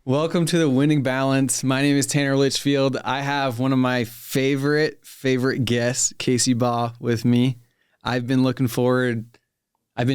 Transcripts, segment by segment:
Welcome to the Winning Balance. My name is Tanner Litchfield. I have one of my favorite guests, Casey Baugh, with me. I've been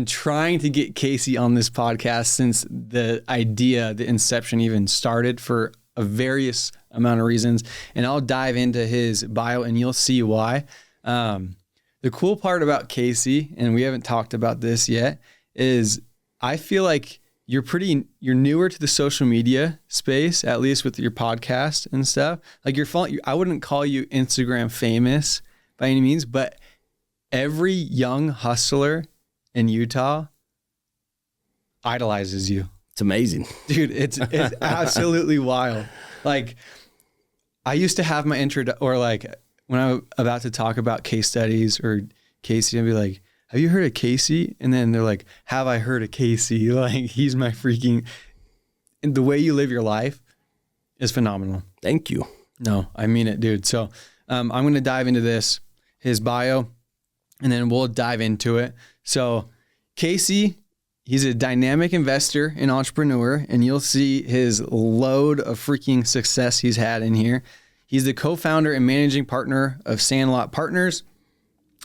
trying to get Casey on this podcast since the inception even started for a various amount of reasons. And I'll dive into his bio and you'll see why. The cool part about Casey, and we haven't talked about this yet, is I feel like you're newer to the social media space, at least with your podcast and stuff. Like I wouldn't call you Instagram famous by any means, but every young hustler in Utah idolizes you. It's amazing. Dude, it's absolutely wild. Like I used to have my intro, or like when I'm about to talk about case studies or Casey, I'd be like, have you heard of Casey? And then they're like, have I heard of Casey? Like, he's my freaking, and the way you live your life is phenomenal. Thank you. No, I mean it, dude. So I'm going to dive into his bio, and then we'll dive into it. So Casey, he's a dynamic investor and entrepreneur, and you'll see his load of freaking success he's had in here. He's the co-founder and managing partner of Sandlot Partners,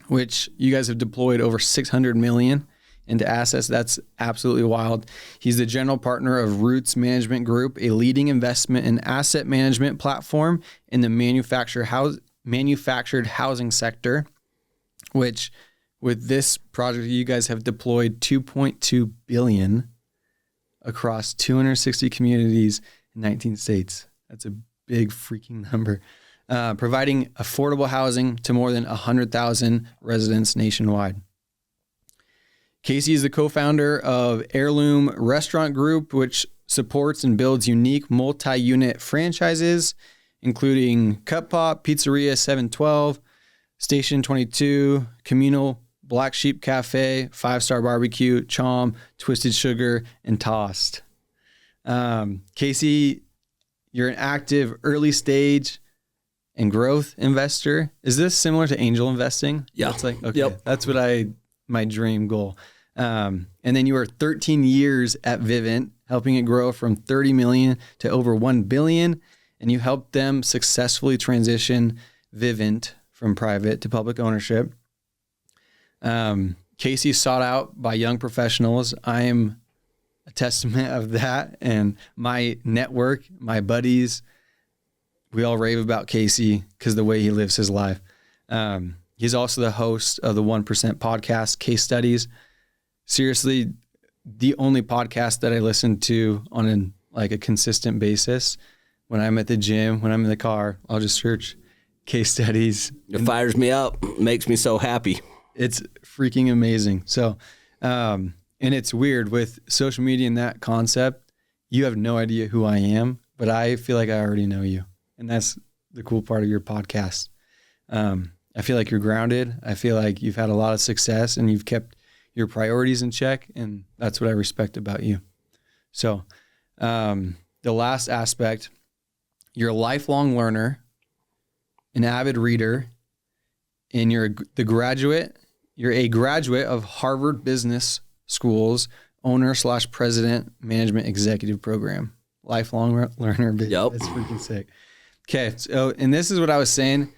which you guys have deployed over $600 million into assets. That's absolutely wild. He's the general partner of Roots Management Group, a leading investment and asset management platform in the manufactured housing sector, which with this project, you guys have deployed $2.2 billion across 260 communities in 19 states. That's a big freaking number. Providing affordable housing to more than 100,000 residents nationwide. Casey is the co-founder of Heirloom Restaurant Group, which supports and builds unique multi-unit franchises, including Cup Pop, Pizzeria 712, Station 22, Communal, Black Sheep Cafe, 5-Star Barbecue, Chom, Twisted Sugar, and Tossed. Casey, you're an active early stage and growth investor. Is this similar to angel investing? Yeah. It's like, okay, Yep. That's what my dream goal. And then you were 13 years at Vivint, helping it grow from 30 million to over 1 billion. And you helped them successfully transition Vivint from private to public ownership. Casey sought out by young professionals. I am a testament of that. And my network, my buddies, we all rave about Casey because the way he lives his life. He's also the host of the 1% podcast, Case Studies. Seriously, the only podcast that I listen to on a consistent basis. When I'm at the gym, when I'm in the car, I'll just search Case Studies. It fires me up, makes me so happy. It's freaking amazing. So, and it's weird with social media and that concept. You have no idea who I am, but I feel like I already know you. And that's the cool part of your podcast. I feel like you're grounded. I feel like you've had a lot of success and you've kept your priorities in check. And that's what I respect about you. So the last aspect, you're a lifelong learner, an avid reader, and you're a graduate of Harvard Business School's owner/president management executive program. Lifelong learner. Yep. That's freaking sick. Okay. So, and this is what I was saying,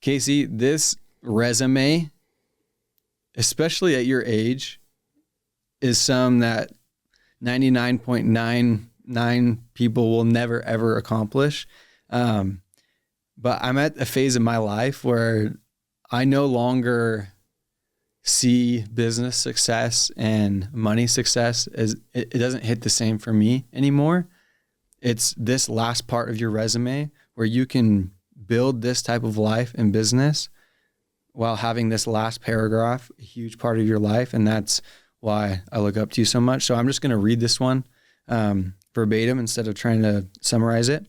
Casey, this resume, especially at your age, is some that 99.99 people will never, ever accomplish. But I'm at a phase of my life where I no longer see business success and money success as it doesn't hit the same for me anymore. It's this last part of your resume where you can build this type of life and business while having this last paragraph a huge part of your life. And that's why I look up to you so much. So I'm just going to read this one verbatim instead of trying to summarize it.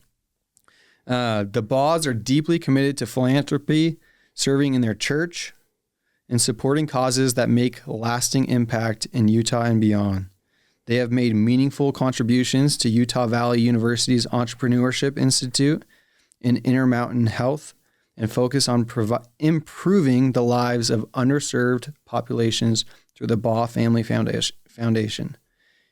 The Baughs are deeply committed to philanthropy, serving in their church, and supporting causes that make lasting impact in Utah and beyond. They have made meaningful contributions to Utah Valley University's Entrepreneurship Institute and Intermountain Health, and focus on improving the lives of underserved populations through the Baugh Family Foundation.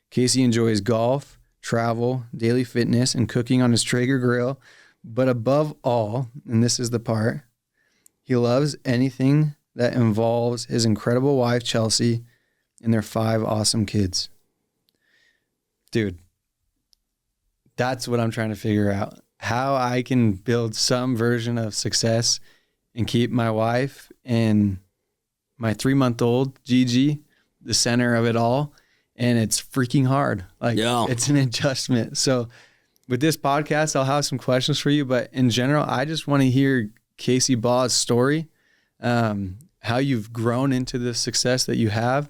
Casey enjoys golf, travel, daily fitness, and cooking on his Traeger grill. But above all, and this is the part, he loves anything that involves his incredible wife, Chelsea, and their 5 awesome kids. Dude, that's what I'm trying to figure out. How I can build some version of success and keep my wife and my 3-month-old, Gigi, the center of it all. And it's freaking hard. It's an adjustment. So with this podcast, I'll have some questions for you. But in general, I just want to hear Casey Baugh's story, how you've grown into the success that you have.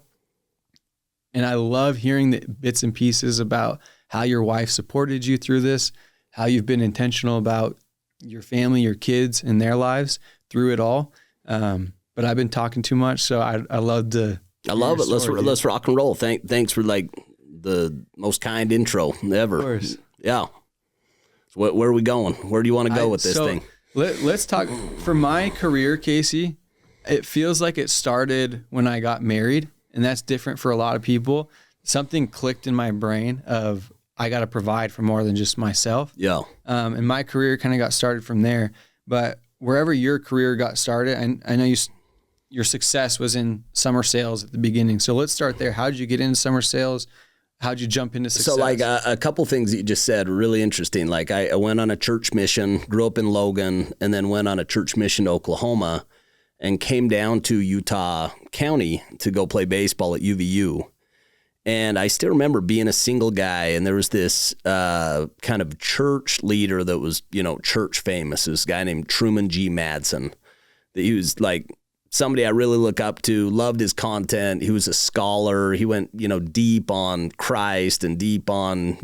And I love hearing the bits and pieces about how your wife supported you through this, how you've been intentional about your family, your kids, and their lives through it all. But I've been talking too much, so I love it. Let's rock and roll. Thanks for the most kind intro ever. Of course. Yeah. So where are we going? Where do you want to go with this thing? Let's talk. For my career, Casey, it feels like it started when I got married, and that's different for a lot of people. Something clicked in my brain of I got to provide for more than just myself. Yeah. And my career kind of got started from there. But wherever your career got started, I know your success was in summer sales at the beginning. So let's start there. How did you get into summer sales? How'd you jump into success? So a couple things that you just said were really interesting. I went on a church mission, grew up in Logan, and then went on a church mission to Oklahoma and came down to Utah County to go play baseball at UVU. And I still remember being a single guy, and there was this kind of church leader that was, church famous, this guy named Truman G. Madsen. That he was somebody I really look up to, loved his content. He was a scholar. He went, deep on Christ and deep on,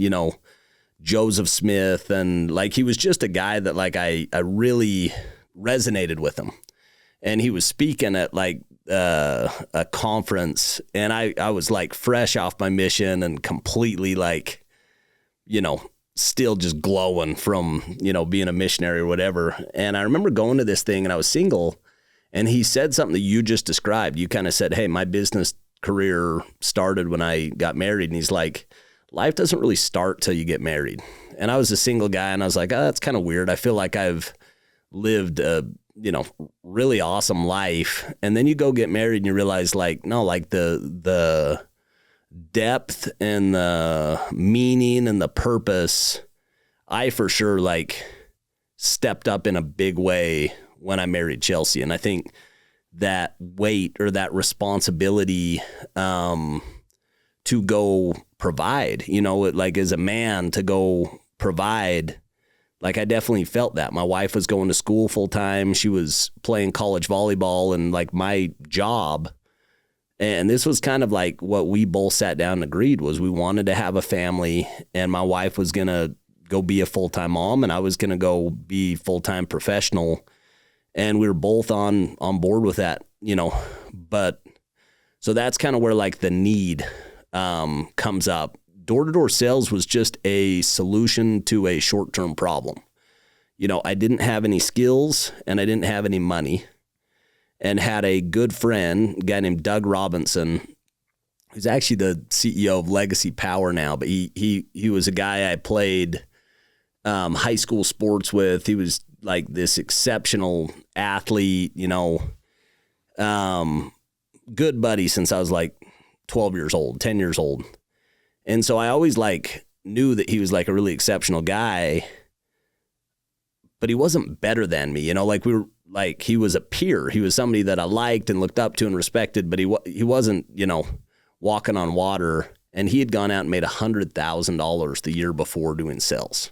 Joseph Smith. And he was just a guy that I really resonated with him. And he was speaking at a conference, and I was fresh off my mission and completely still just glowing from, being a missionary or whatever. And I remember going to this thing, and I was single, and he said something that you just described. You kind of said, hey, my business career started when I got married. And he's like, life doesn't really start till you get married. And I was a single guy, and I was like, oh, that's kind of weird. I feel like I've lived a really awesome life. And then you go get married and you realize the depth and the meaning and the purpose, I for sure stepped up in a big way when I married Chelsea. And I think that weight or that responsibility to go provide, as a man to go provide, I definitely felt that. My wife was going to school full time. She was playing college volleyball, and my job, and this was kind of what we both sat down and agreed was we wanted to have a family, and my wife was going to go be a full-time mom, and I was going to go be full-time professional. And we were both on board with that, but so that's kind of where the need comes up. Door-to-door sales was just a solution to a short-term problem. I didn't have any skills and I didn't have any money, and had a good friend, a guy named Doug Robinson, who's actually the CEO of Legacy Power now, but he was a guy I played high school sports with. He was this exceptional athlete, good buddy since I was 12 years old, 10 years old. And so I always knew that he was a really exceptional guy, but he wasn't better than me. We were he was a peer. He was somebody that I liked and looked up to and respected, but he wasn't, walking on water. And he had gone out and made $100,000 the year before doing sales.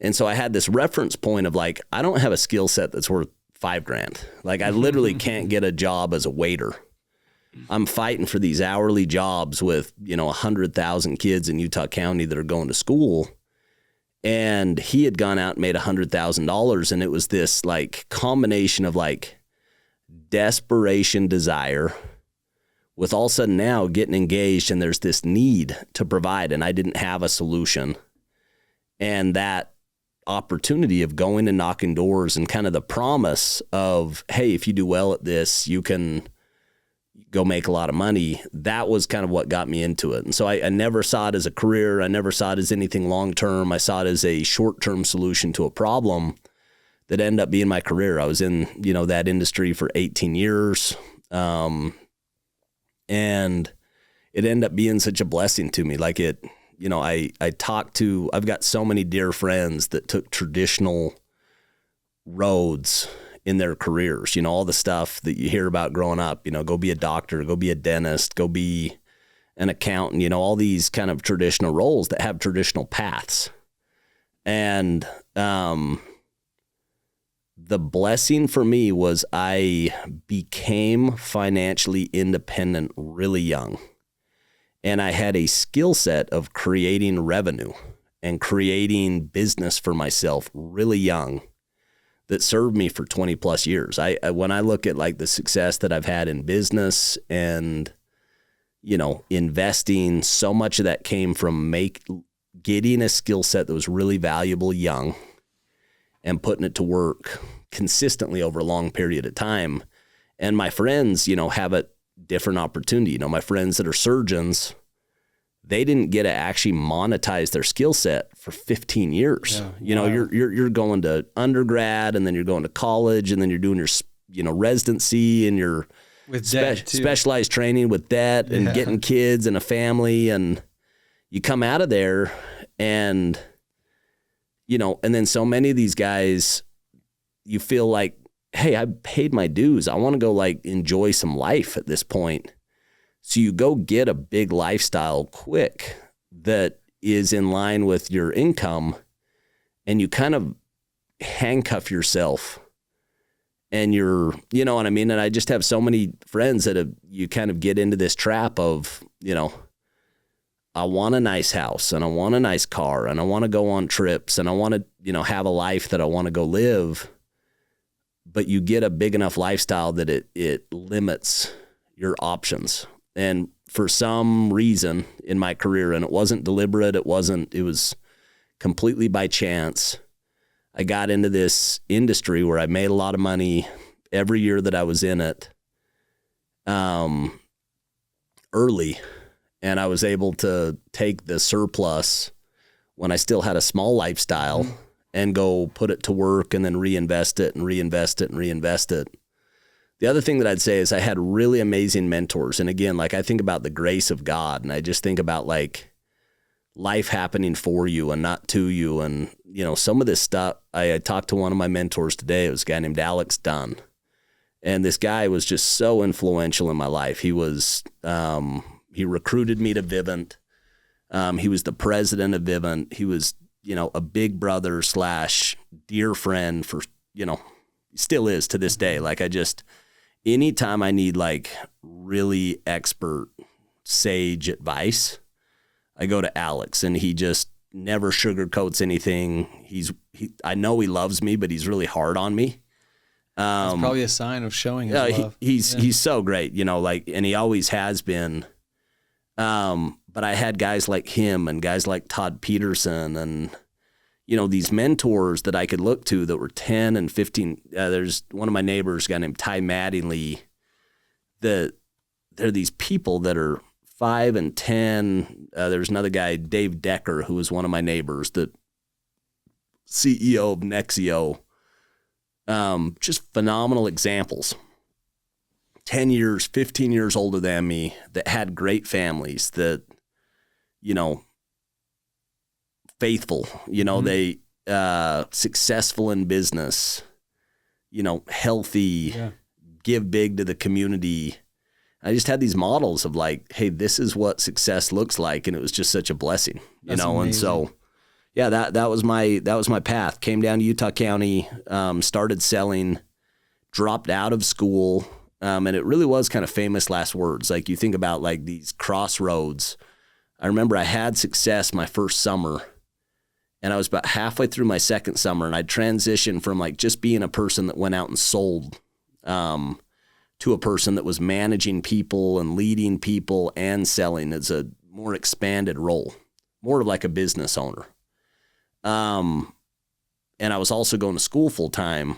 And so I had this reference point of I don't have a skill set that's worth $5,000. I literally can't get a job as a waiter. I'm fighting for these hourly jobs with, 100,000 kids in Utah County that are going to school. And he had gone out and made $100,000. And it was this combination of desperation, desire, with all of a sudden now getting engaged, and there's this need to provide, and I didn't have a solution. And that opportunity of going and knocking doors and kind of the promise of, hey, if you do well at this, you can go make a lot of money. That was kind of what got me into it. And so I never saw it as a career. I never saw it as anything long-term. I saw it as a short-term solution to a problem that ended up being my career. I was in, that industry for 18 years. And it ended up being such a blessing to me. Like I've got so many dear friends that took traditional roads in their careers, all the stuff that you hear about growing up, go be a doctor, go be a dentist, go be an accountant, all these kind of traditional roles that have traditional paths. And the blessing for me was I became financially independent really young. And I had a skill set of creating revenue and creating business for myself really young that served me for 20 plus years. When I look at like the success that I've had in business and, investing, so much of that came from getting a skill set that was really valuable young and putting it to work consistently over a long period of time. And my friends, have a different opportunity. My friends that are surgeons, they didn't get to actually monetize their skill set for 15 years. Yeah. Wow. You're going to undergrad, and then you're going to college, and then you're doing your, residency, and your with specialized training with debt and getting kids and a family. And you come out of there and, and then so many of these guys, you feel like, hey, I paid my dues. I want to go like enjoy some life at this point. So you go get a big lifestyle quick that is in line with your income, and you kind of handcuff yourself, and you know what I mean? And I just have so many friends that you kind of get into this trap of, I want a nice house, and I want a nice car, and I want to go on trips, and I want to, have a life that I want to go live. But you get a big enough lifestyle that it limits your options. And for some reason in my career, and it wasn't deliberate, it was completely by chance, I got into this industry where I made a lot of money every year that I was in it, early. And I was able to take the surplus when I still had a small lifestyle and go put it to work and then reinvest it and reinvest it and reinvest it. The other thing that I'd say is I had really amazing mentors. And again, like I think about the grace of God, and I just think about like life happening for you and not to you. And, some of this stuff, I talked to one of my mentors today. It was a guy named Alex Dunn. And this guy was just so influential in my life. He was, he recruited me to Vivint. He was the president of Vivint. He was, a big brother / dear friend for, still is to this day. Like anytime I need like really expert sage advice, I go to Alex, and he just never sugarcoats anything. I know he loves me, but he's really hard on me. It's probably a sign of showing his love. He's so great, and he always has been. But I had guys like him and guys like Todd Peterson and, these mentors that I could look to that were 10 and 15. There's one of my neighbors, a guy named Ty Mattingly, that they're these people that are 5 and 10. There's another guy, Dave Decker, who was one of my neighbors, that CEO of Nexio. Just phenomenal examples. 10 years, 15 years older than me, that had great families, that, faithful, they successful in business, healthy, give big to the community. I just had these models of like, hey, this is what success looks like. And it was just such a blessing, That's amazing. And so, yeah, that was my path. Came down to Utah County, started selling, dropped out of school. And it really was kind of famous last words. Like you think about like these crossroads. I remember I had success my first summer, and I was about halfway through my second summer, and I transitioned from like just being a person that went out and sold, to a person that was managing people and leading people and selling. As a more expanded role, more of like a business owner. And I was also going to school full time.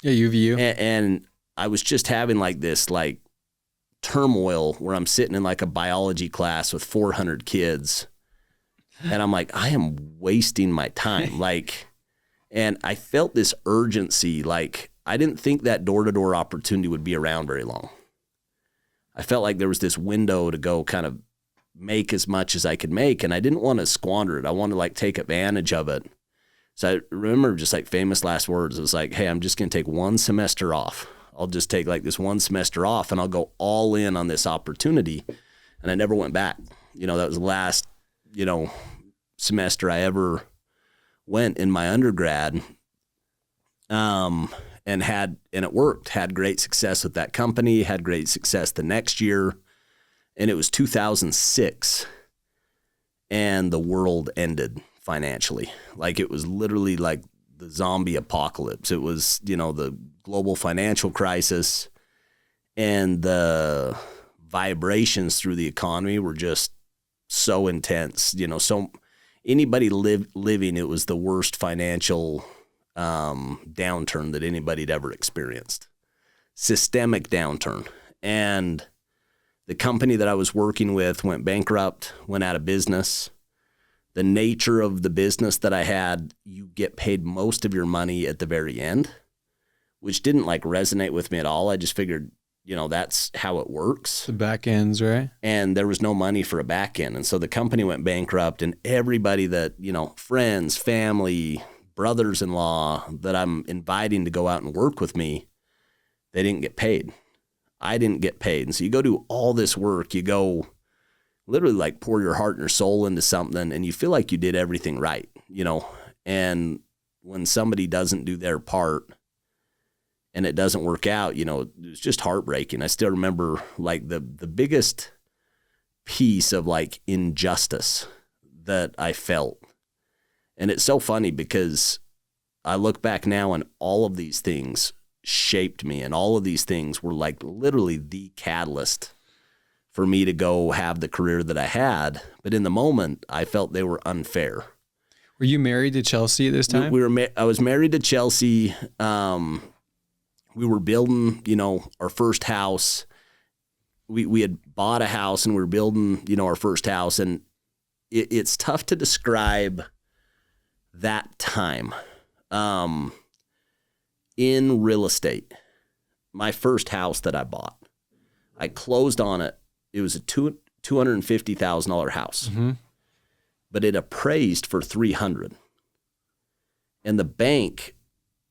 Yeah, UVU. And I was just having like this like turmoil where I'm sitting in like a biology class with 400 kids and I'm like, I am wasting my time. Like, and I felt this urgency. Like, I didn't think that door-to-door opportunity would be around very long. I felt like there was this window to go kind of make as much as I could make, and I didn't want to squander it. I wanted to like take advantage of it. So I remember just like famous last words. It was like, hey, I'm just going to take one semester off. I'll just take like this one semester off and I'll go all in on this opportunity. And I never went back. You know, that was the last, you know, semester I ever went in my undergrad. And it worked, had great success with that company, had great success the next year. And it was 2006 and the world ended financially. Like, it was literally like the zombie apocalypse. It was, you know, the global financial crisis, and the vibrations through the economy were just so intense. You know, so anybody living, it was the worst financial downturn that anybody'd ever experienced. Systemic downturn. And the company that I was working with went bankrupt, went out of business. The nature of the business that I had, you get paid most of your money at the very end, which didn't like resonate with me at all. I just figured, you know, that's how it works. The back ends, right? And there was no money for a back end. And so the company went bankrupt, and everybody that, you know, friends, family, brothers-in-law that I'm inviting to go out and work with me, they didn't get paid. I didn't get paid. And so you go do all this work, you go literally like pour your heart and your soul into something, and you feel like you did everything right, you know, and when somebody doesn't do their part and it doesn't work out, you know, it's just heartbreaking. I still remember like the biggest piece of like injustice that I felt. And it's so funny because I look back now and all of these things shaped me, and all of these things were like literally the catalyst for me to go have the career that I had. But in the moment, I felt they were unfair. Were you married to Chelsea at this time? I was married to Chelsea. We were building, you know, our first house. We had bought a house and we were building, you know, our first house. And it's tough to describe that time. In real estate, my first house that I bought, I closed on it. It was a $250,000 house, but it appraised for $300,000. And the bank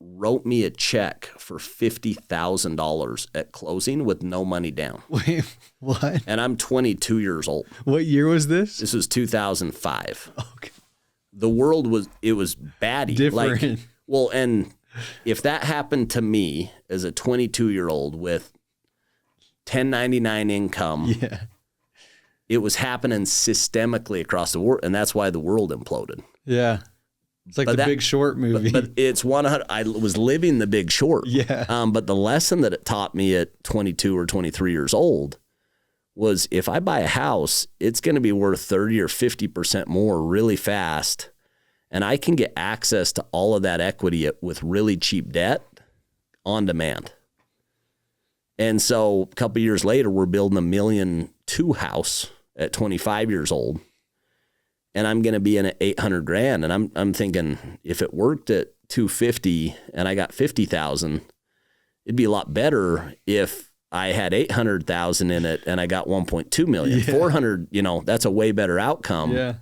wrote me a check for $50,000 at closing with no money down. Wait, what? And I'm 22 years old. What year was this? This was 2005. Okay. The world was baddie. Different. Like, well, and if that happened to me as a 22-year-old with 1099 income, yeah, it was happening systemically across the world, and that's why the world imploded. Yeah. It's like the Big Short movie. But it's 100. I was living the Big Short. Yeah. But the lesson that it taught me at 22 or 23 years old was, if I buy a house, it's going to be worth 30 or 50% more really fast, and I can get access to all of that equity with really cheap debt on demand. And so a couple of years later, we're building $1.2 million house at 25 years old. And I'm going to be in at $800,000. And I'm thinking, if it worked at 250 and I got 50,000, it'd be a lot better if I had 800,000 in it and I got 1.2 million. Yeah. 400, you know, that's a way better outcome. Yeah.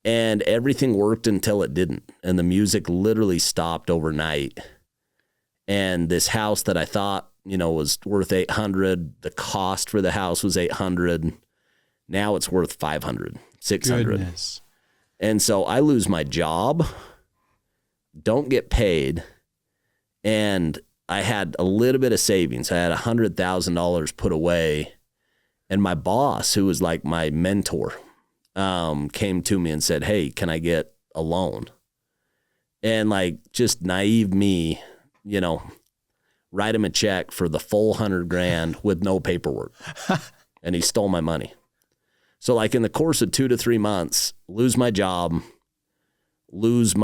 And everything worked until it didn't. And the music literally stopped overnight. And this house that I thought, you know, was worth 800, the cost for the house was 800. Now it's worth 500, 600. Goodness. And so I lose my job, don't get paid, and I had a little bit of savings. I had $100,000 put away, and my boss, who was like my mentor, came to me and said, "Hey, can I get a loan?" And like just naive me, you know, write him a check for the full $100,000 with no paperwork. And he stole my money. So like in the course of 2 to 3 months, lose my job, lose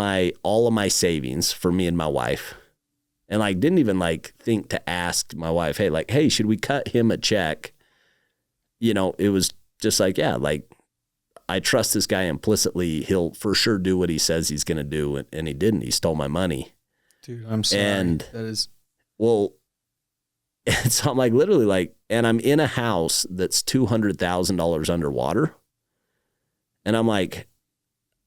all of my savings for me and my wife. And like didn't even like think to ask my wife, hey, should we cut him a check it was just like, yeah, like I trust this guy implicitly. He'll for sure do what he says he's going to do. And he didn't. He stole my money. Dude, I'm sorry. And that is, well, so I'm like literally like, and I'm in a house that's $200,000 underwater. And I'm like,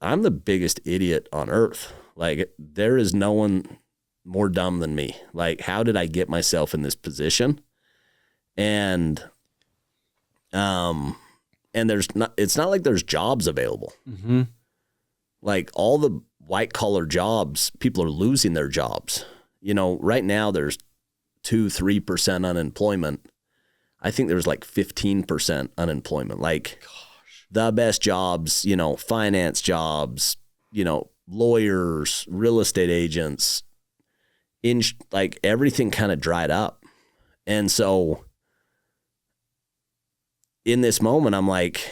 I'm the biggest idiot on earth. Like there is no one more dumb than me. Like, how did I get myself in this position? And it's not like there's jobs available. mm-hmm. Like all the white collar jobs, people are losing their jobs. Right now there's 2-3% unemployment. I think there's like 15% unemployment. Like the best jobs, finance jobs, lawyers, real estate agents, like everything kind of dried up. And so in this moment, I'm like,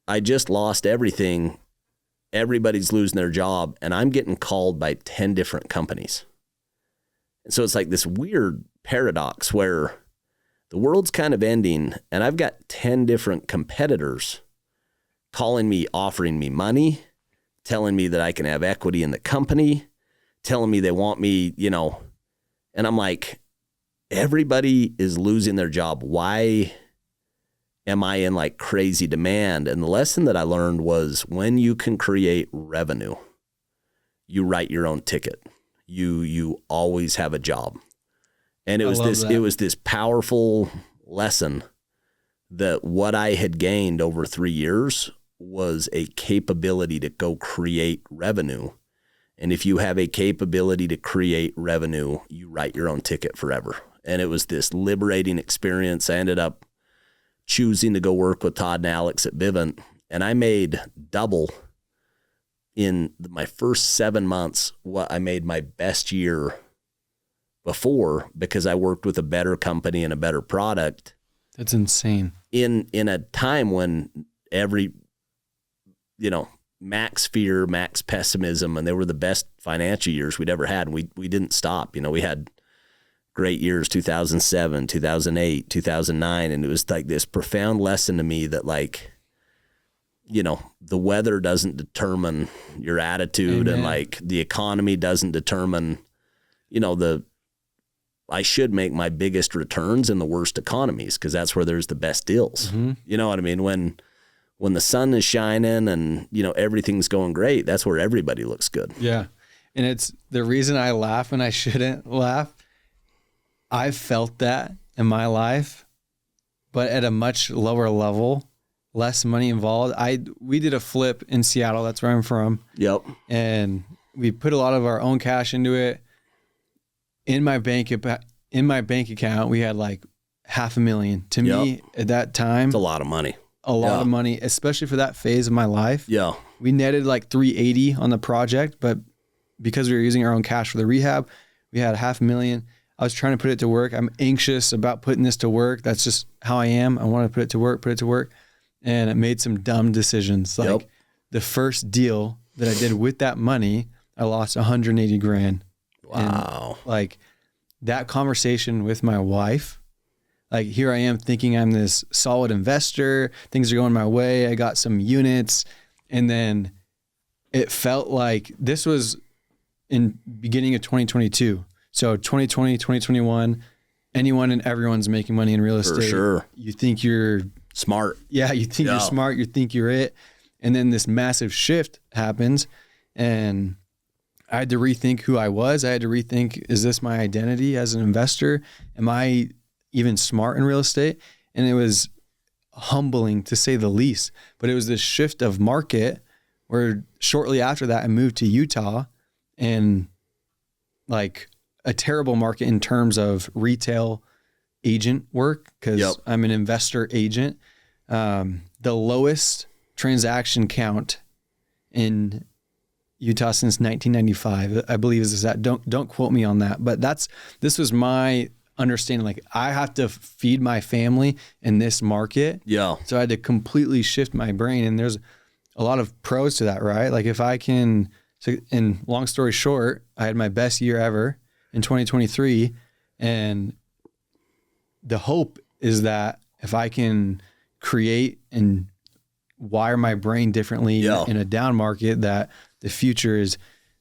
I just lost everything. Everybody's losing their job and I'm getting called by 10 different companies. And so it's like this weird paradox where the world's kind of ending and I've got 10 different competitors calling me, offering me money, telling me that I can have equity in the company, telling me they want me, and I'm like, everybody is losing their job. Why am I in like crazy demand? And the lesson that I learned was when you can create revenue, you write your own ticket. You always have a job. And it was this powerful lesson that what I had gained over 3 years was a capability to go create revenue. And if you have a capability to create revenue, you write your own ticket forever. And it was this liberating experience. I ended up choosing to go work with Todd and Alex at Vivint, and I made double in my first 7 months what I made my best year before because I worked with a better company and a better product. That's insane. In a time when every, max fear, max pessimism, and they were the best financial years we'd ever had. And we didn't stop. We had great years, 2007, 2008, 2009. And it was like this profound lesson to me that like, the weather doesn't determine your attitude. Amen. And like the economy doesn't determine, I should make my biggest returns in the worst economies because that's where there's the best deals. Mm-hmm. You know what I mean? When the sun is shining and, everything's going great, that's where everybody looks good. Yeah. And it's the reason I laugh when I shouldn't laugh. I've felt that in my life, but at a much lower level, less money involved. We did a flip in Seattle. That's where I'm from. Yep. And we put a lot of our own cash into it. In my bank account, we had like $500,000. To me at that time, it's a lot of money. A lot of money, especially for that phase of my life. Yeah. We netted like $380 on the project, but because we were using our own cash for the rehab, we had $500,000. I was trying to put it to work. I'm anxious about putting this to work. That's just how I am. I want to put it to work. And I made some dumb decisions. Like the first deal that I did with that money, I lost $180,000. Wow. And like that conversation with my wife, like here I am thinking I'm this solid investor. Things are going my way. I got some units. And then it felt like this was in beginning of 2022. So 2020, 2021, anyone and everyone's making money in real estate. For sure. You think you're smart. Yeah. You think you're smart. You think you're it. And then this massive shift happens and I had to rethink who I was. I had to rethink, is this my identity as an investor? Am I even smart in real estate? And it was humbling to say the least, but it was this shift of market where shortly after that, I moved to Utah and like a terrible market in terms of retail agent work because I'm an investor agent. The lowest transaction count in Utah since 1995, I believe is that. Don't quote me on that, but this was my understanding. Like I have to feed my family in this market. Yeah. So I had to completely shift my brain, and there's a lot of pros to that, right? Like if I can. So, and long story short, I had my best year ever in 2023, and the hope is that if I can create and wire my brain differently in a down market, that the future is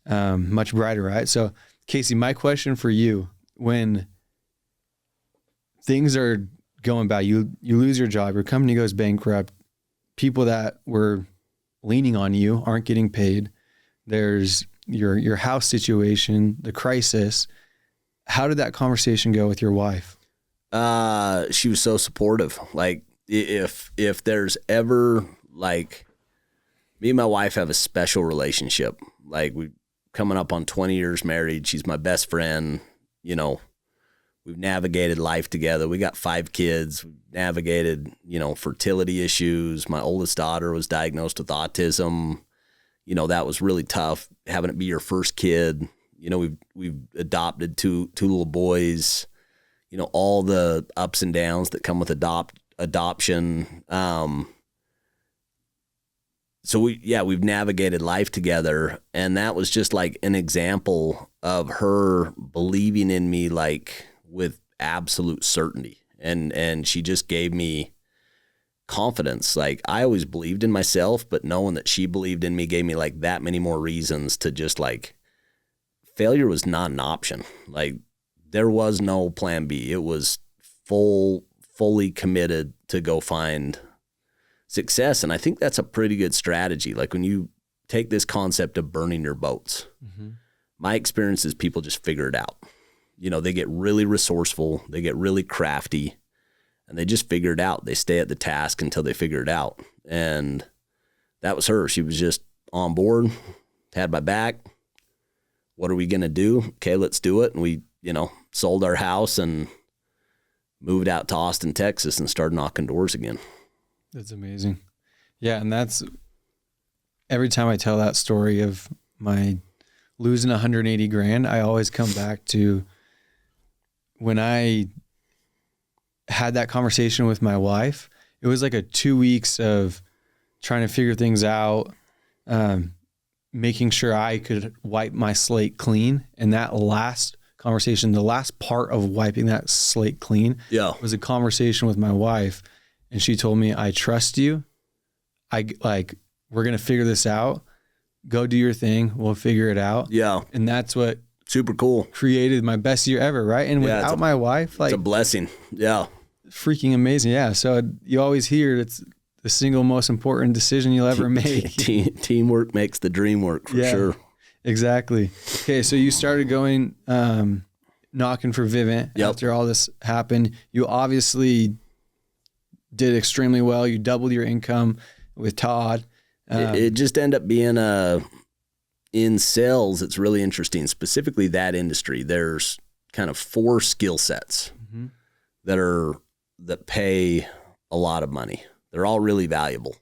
much brighter, right? So Casey, my question for you, when things are going bad, you lose your job, your company goes bankrupt, people that were leaning on you aren't getting paid, there's your house situation, the crisis. How did that conversation go with your wife? She was so supportive. Like if there's ever, like, me and my wife have a special relationship. Like, we coming up on 20 years married. She's my best friend. You know, we've navigated life together. We got 5 kids. We've navigated, you know, fertility issues. My oldest daughter was diagnosed with autism. You know, that was really tough, having it be your first kid. You know, we've adopted two little boys. You know, all the ups and downs that come with adoption. So we've navigated life together, and that was just like an example of her believing in me, like, with absolute certainty. And she just gave me confidence. Like, I always believed in myself, but knowing that she believed in me gave me like that many more reasons to just, like, failure was not an option. Like, there was no plan B. It was fully committed to go find success. And I think that's a pretty good strategy. Like, when you take this concept of burning your boats, my experience is people just figure it out. You know, they get really resourceful, they get really crafty, and they just figure it out. They stay at the task until they figure it out. And that was her. She was just on board, had my back. What are we going to do? Okay, let's do it. And we, you know, sold our house and moved out to Austin, Texas, and started knocking doors again. That's amazing. Yeah. And that's, every time I tell that story of my losing 180 grand, I always come back to when I had that conversation with my wife. It was like a 2 weeks of trying to figure things out, making sure I could wipe my slate clean. And that last conversation, the last part of wiping that slate clean, was a conversation with my wife. And she told me, I trust you. We're going to figure this out. Go do your thing. We'll figure it out. Yeah. And that's what super cool created my best year ever. Right. And without my wife, like, it's a blessing. Yeah. Freaking amazing. Yeah. So you always hear it's the single most important decision you'll ever make. Teamwork makes the dream work, for sure. Exactly. Okay. So you started going, knocking for Vivint after all this happened. You obviously did extremely well. You doubled your income with Todd. It just ended up being in sales. It's really interesting, specifically that industry. There's kind of 4 skill sets that pay a lot of money. They're all really valuable.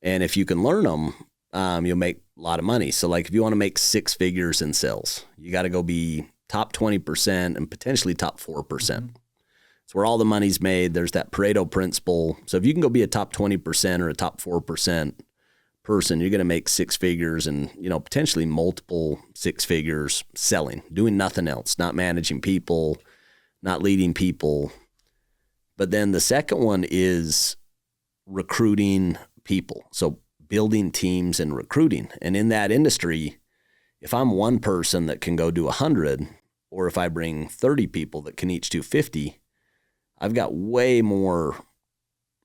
And if you can learn them, you'll make a lot of money. So, like, if you want to make 6 figures in sales, you got to go be top 20% and potentially top 4%. It's where all the money's made. There's that Pareto principle. So if you can go be a top 20% or a top 4% person, you're going to make 6 figures and, you know, potentially multiple 6 figures selling, doing nothing else, not managing people, not leading people. But then the second one is recruiting people. So building teams and recruiting. And in that industry, if I'm one person that can go do 100, or if I bring 30 people that can each do 50, I've got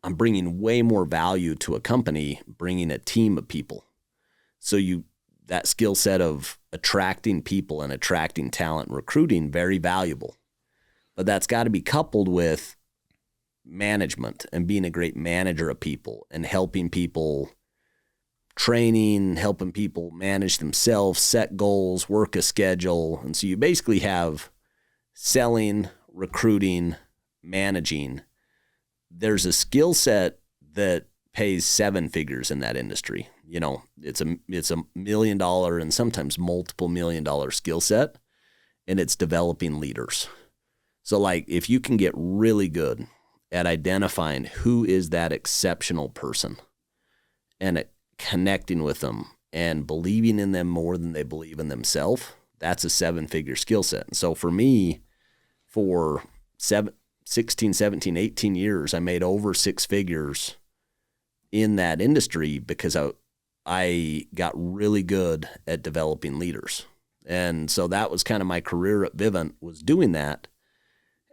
I'm bringing way more value to a company, bringing a team of people. So that skill set of attracting people and attracting talent, recruiting, very valuable. But that's got to be coupled with management and being a great manager of people and helping people, training, helping people manage themselves, set goals, work a schedule. And so you basically have selling, recruiting, managing. There's a skill set that pays 7 figures in that industry. You know, it's a $1 million and sometimes multiple $1 million skill set, and it's developing leaders. So, like, if you can get really good at identifying who is that exceptional person and connecting with them and believing in them more than they believe in themselves, that's a 7-figure skill set. And so for me, for 16, 17, 18 years, I made over 6 figures in that industry because I got really good at developing leaders. And so that was kind of my career at Vivint, was doing that.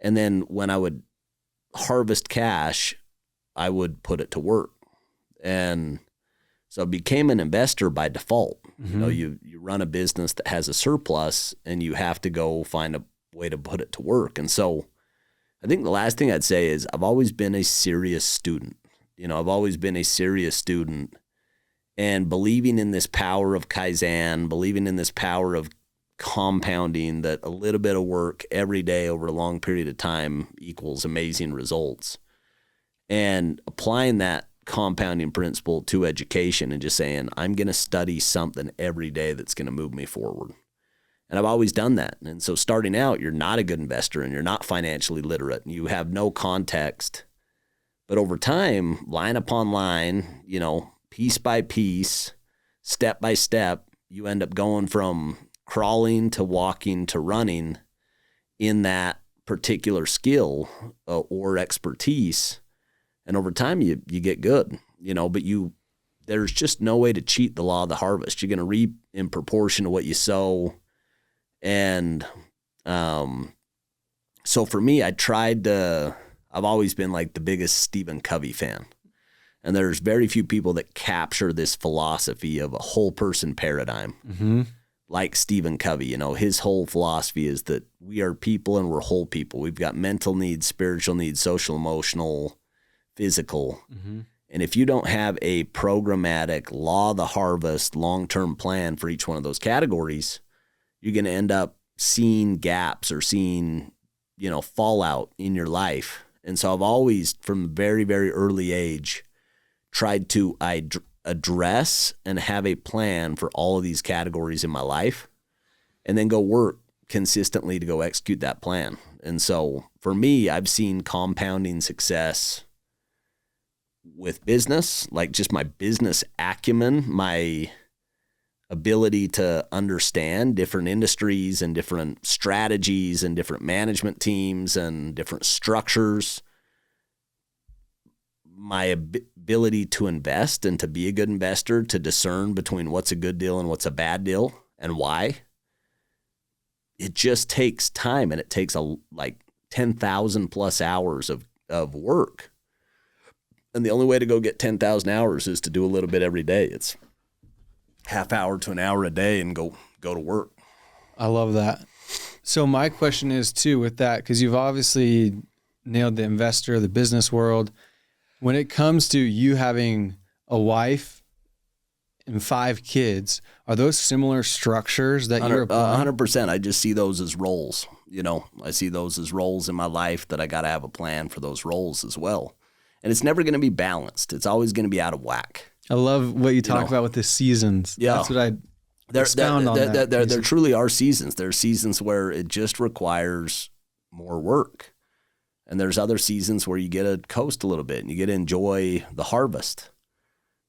And then when I would harvest cash, I would put it to work. And so I became an investor by default. You know, you run a business that has a surplus and you have to go find a way to put it to work. And so I think the last thing I'd say is I've always been a serious student. You know, I've always been a serious student, and believing in this power of Kaizen, believing in this power of compounding, that a little bit of work every day over a long period of time equals amazing results. And applying that compounding principle to education and just saying, I'm going to study something every day that's going to move me forward. And I've always done that. And so starting out, you're not a good investor and you're not financially literate and you have no context. But over time, line upon line, you know, piece by piece, step by step, you end up going from crawling to walking to running in that particular skill or expertise. And over time, you get good, you know, but there's just no way to cheat the law of the harvest. You're going to reap in proportion to what you sow. And so for me, I've always been like the biggest Stephen Covey fan. And there's very few people that capture this philosophy of a whole person paradigm like Stephen Covey. You know, his whole philosophy is that we are people and we're whole people. We've got mental needs, spiritual needs, social, emotional, physical. And if you don't have a programmatic law of the harvest, long-term plan for each one of those categories, you're going to end up seeing gaps or seeing, you know, fallout in your life. And so I've always, from a very, very early age, tried to address and have a plan for all of these categories in my life and then go work consistently to go execute that plan. And so for me, I've seen compounding success with business, like just my business acumen, my ability to understand different industries and different strategies and different management teams and different structures, my ability to invest and to be a good investor, to discern between what's a good deal and what's a bad deal and why. It just takes time, and it takes like 10,000 plus hours of work. And the only way to go get 10,000 hours is to do a little bit every day. It's half hour to an hour a day and go to work. I love that. So my question is too, with that, because you've obviously nailed the investor, the business world. When it comes to you having a wife and 5 kids, are those similar structures that you're applying? 100%. I just see those as roles. You know, I see those as roles in my life that I got to have a plan for those roles as well. And it's never going to be balanced. It's always going to be out of whack. I love what you talk about with the seasons. Yeah. That's what I expound on that. There truly are seasons. There are seasons where it just requires more work. And there's other seasons where you get to coast a little bit and you get to enjoy the harvest,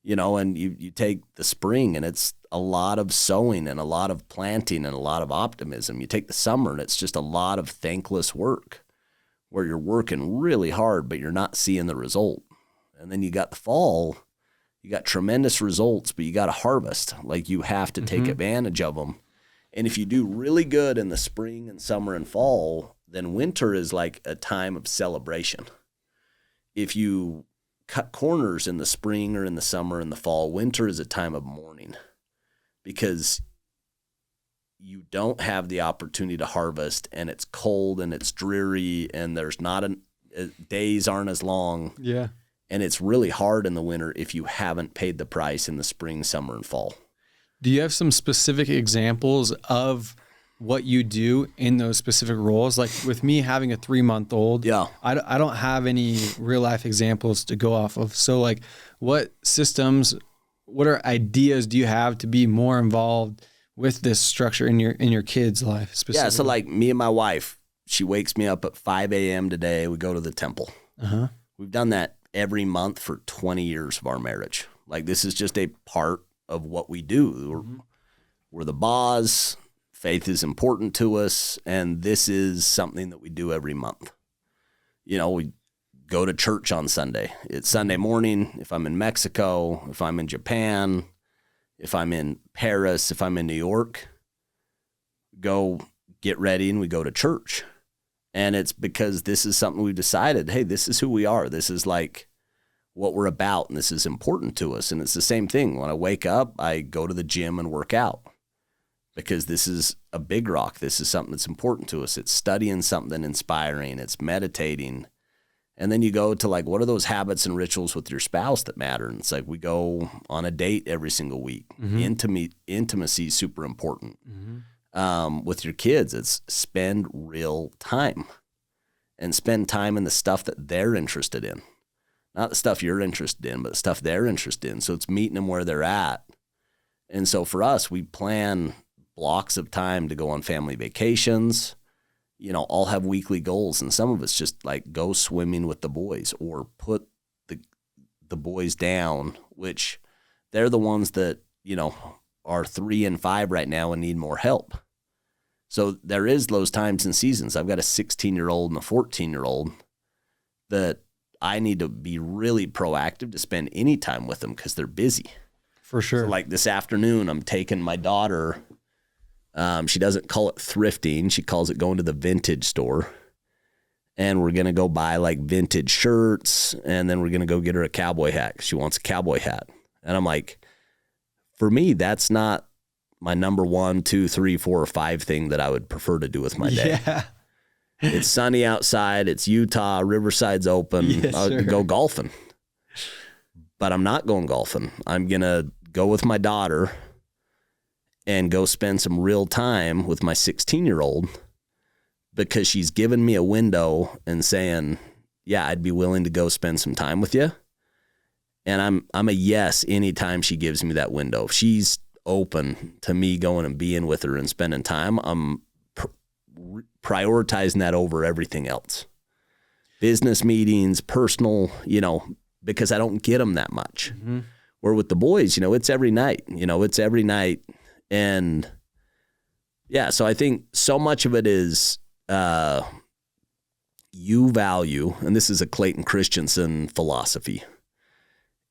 you know, and you take the spring and it's a lot of sowing and a lot of planting and a lot of optimism. You take the summer and it's just a lot of thankless work where you're working really hard, but you're not seeing the result. And then you got the fall, you got tremendous results, but you got to harvest. Like you have to take advantage of them. And if you do really good in the spring and summer and fall, then winter is like a time of celebration. If you cut corners in the spring or in the summer and the fall, winter is a time of mourning because you don't have the opportunity to harvest and it's cold and it's dreary and there's not days aren't as long. Yeah. And it's really hard in the winter if you haven't paid the price in the spring, summer, and fall. Do you have some specific examples of what you do in those specific roles? Like with me having a 3-month-old, yeah, I don't have any real life examples to go off of. So like what systems, what are ideas do you have to be more involved with this structure in your kid's life specifically? Yeah, so like me and my wife, she wakes me up at 5 a.m. today. We go to the temple. We've done that every month for 20 years of our marriage. Like this is just a part of what we do. We're the Baughs. Faith is important to us, and this is something that we do every month. we go to church on Sunday. It's Sunday morning. If I'm in Mexico, if I'm in Japan, if I'm in Paris, if I'm in New York, go get ready and we go to church. And it's because this is something we've decided, hey, this is who we are. This is like what we're about, and this is important to us. And it's the same thing. When I wake up, I go to the gym and work out because this is a big rock. This is something that's important to us. It's studying something inspiring. It's meditating. And then you go to like, what are those habits and rituals with your spouse that matter? And it's like we go on a date every single week. Intimacy is super important. With your kids, it's spend real time and spend time in the stuff that they're interested in. Not the stuff you're interested in, but the stuff they're interested in. So it's meeting them where they're at. And so for us, we plan blocks of time to go on family vacations, all have weekly goals. And some of it's just like go swimming with the boys or put the boys down, which they're the ones that, are 3 and 5 right now and need more help. So there is those times and seasons. I've got a 16-year-old and a 14-year-old that I need to be really proactive to spend any time with them because they're busy. For sure. So like this afternoon, I'm taking my daughter. She doesn't call it thrifting. She calls it going to the vintage store. And we're going to go buy like vintage shirts. And then we're going to go get her a cowboy hat because she wants a cowboy hat. And I'm like, for me, that's not my number 1, 2, 3, 4, or 5 thing that I would prefer to do with my day. Yeah. It's sunny outside. It's Utah. Riverside's open. Yes, I'll go golfing. But I'm not going golfing. I'm going to go with my daughter and go spend some real time with my 16-year-old because she's given me a window and saying, yeah, I'd be willing to go spend some time with you. And I'm a yes anytime she gives me that window. If she's open to me going and being with her and spending time, I'm prioritizing that over everything else. Business meetings, personal, because I don't get them that much. Where with the boys, it's every night, And yeah, so I think so much of it is you value, and this is a Clayton Christensen philosophy,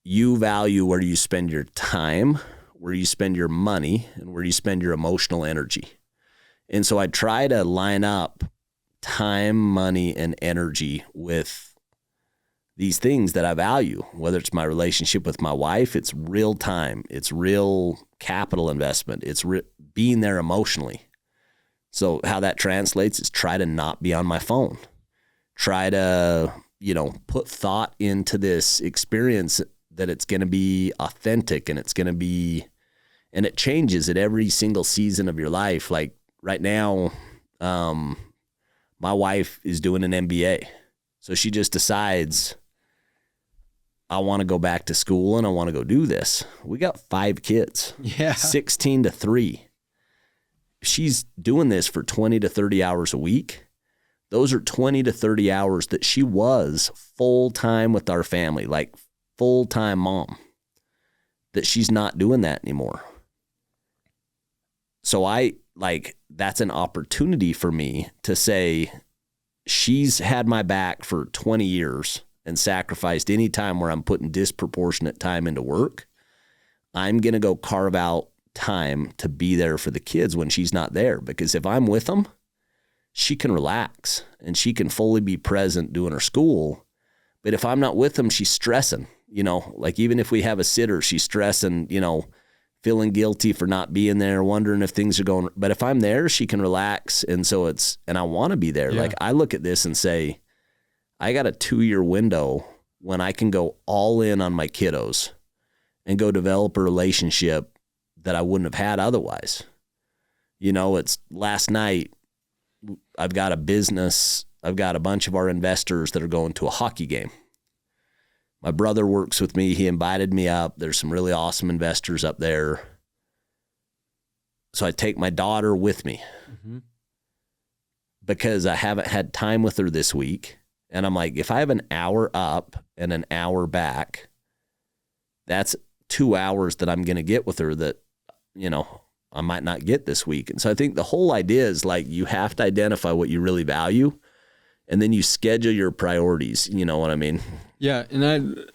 you value where you spend your time, where you spend your money, and where you spend your emotional energy. And so I try to line up time, money, and energy with these things that I value, whether it's my relationship with my wife, it's real time, it's real capital investment, it's being there emotionally. So how that translates is try to not be on my phone. Try to, put thought into this experience that it's going to be authentic and it's going to be, and it changes at every single season of your life. Like right now, my wife is doing an MBA. So she just decides, I want to go back to school and I want to go do this. We got 5 kids, 16 to 3. She's doing this for 20 to 30 hours a week. Those are 20 to 30 hours that she was full-time with our family, like full-time mom, that she's not doing that anymore. So that's an opportunity for me to say, she's had my back for 20 years and sacrificed any time where I'm putting disproportionate time into work. I'm going to go carve out time to be there for the kids when she's not there. Because if I'm with them, she can relax and she can fully be present doing her school. But if I'm not with them, she's stressing, like even if we have a sitter, she's stressing, feeling guilty for not being there, wondering if things are going, but if I'm there, she can relax. And so and I want to be there. Yeah. Like I look at this and say, I got a 2-year window when I can go all in on my kiddos and go develop a relationship that I wouldn't have had otherwise. It's last night, I've got a business. I've got a bunch of our investors that are going to a hockey game. My brother works with me. He invited me up. There's some really awesome investors up there. So I take my daughter with me because I haven't had time with her this week. And I'm like, if I have an hour up and an hour back, that's 2 hours that I'm going to get with her that, I might not get this week. And so I think the whole idea is like, you have to identify what you really value and then you schedule your priorities. You know what I mean? Yeah. And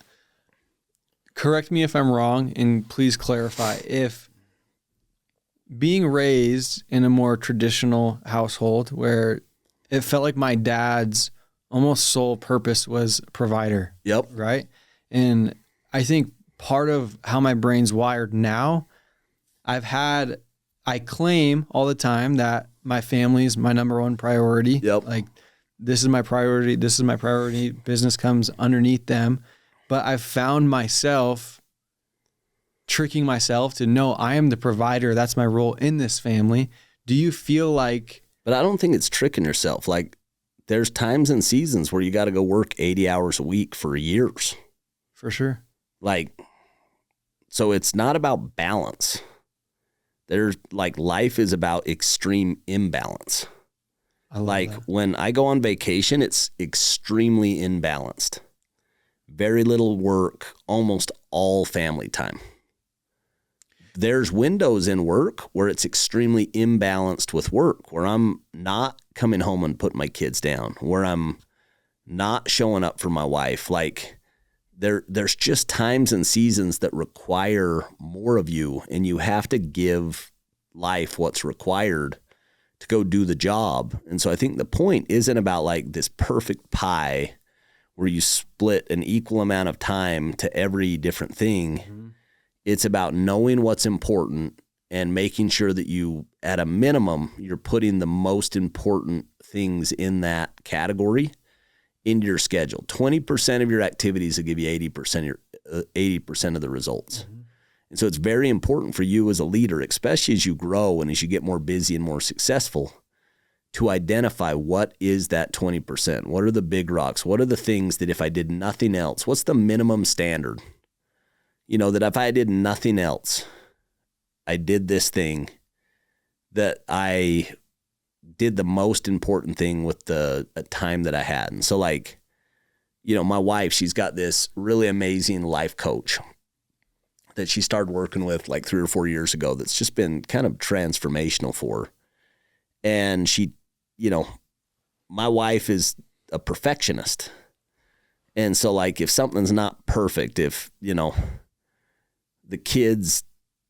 correct me if I'm wrong, and please clarify, if being raised in a more traditional household where it felt like my dad's almost sole purpose was provider. Yep. Right. And I think part of how my brain's wired now, I claim all the time that my family's my number one priority. Yep. Like, this is my priority. This is my priority. Business comes underneath them. But I've found myself tricking myself to know I am the provider. That's my role in this family. Do you feel like... But I don't think it's tricking yourself. Like, there's times and seasons where you got to go work 80 hours a week for years. For sure. Like, so it's not about balance. There's like, life is about extreme imbalance. Like that. When I go on vacation, it's extremely imbalanced. Very little work, almost all family time. There's windows in work where it's extremely imbalanced with work, where I'm not coming home and putting my kids down, where I'm not showing up for my wife. Like, there's just times and seasons that require more of you, and you have to give life what's required to go do the job. And so I think the point isn't about like this perfect pie where you split an equal amount of time to every different thing. Mm-hmm. It's about knowing what's important and making sure that you, at a minimum, you're putting the most important things in that category into your schedule. 20% of your activities will give you 80% of the results. Mm-hmm. And so it's very important for you as a leader, especially as you grow and as you get more busy and more successful, to identify what is that 20%. What are the big rocks? What are the things that if I did nothing else, what's the minimum standard? You know, that if I did nothing else, I did this thing, that I did the most important thing with the time that I had. And so, like, you know, my wife, she's got this really amazing life coach that she started working with like 3 or 4 years ago that's just been kind of transformational for her. And she, you know, my wife is a perfectionist. And so, like, if something's not perfect, if, you know, the kids,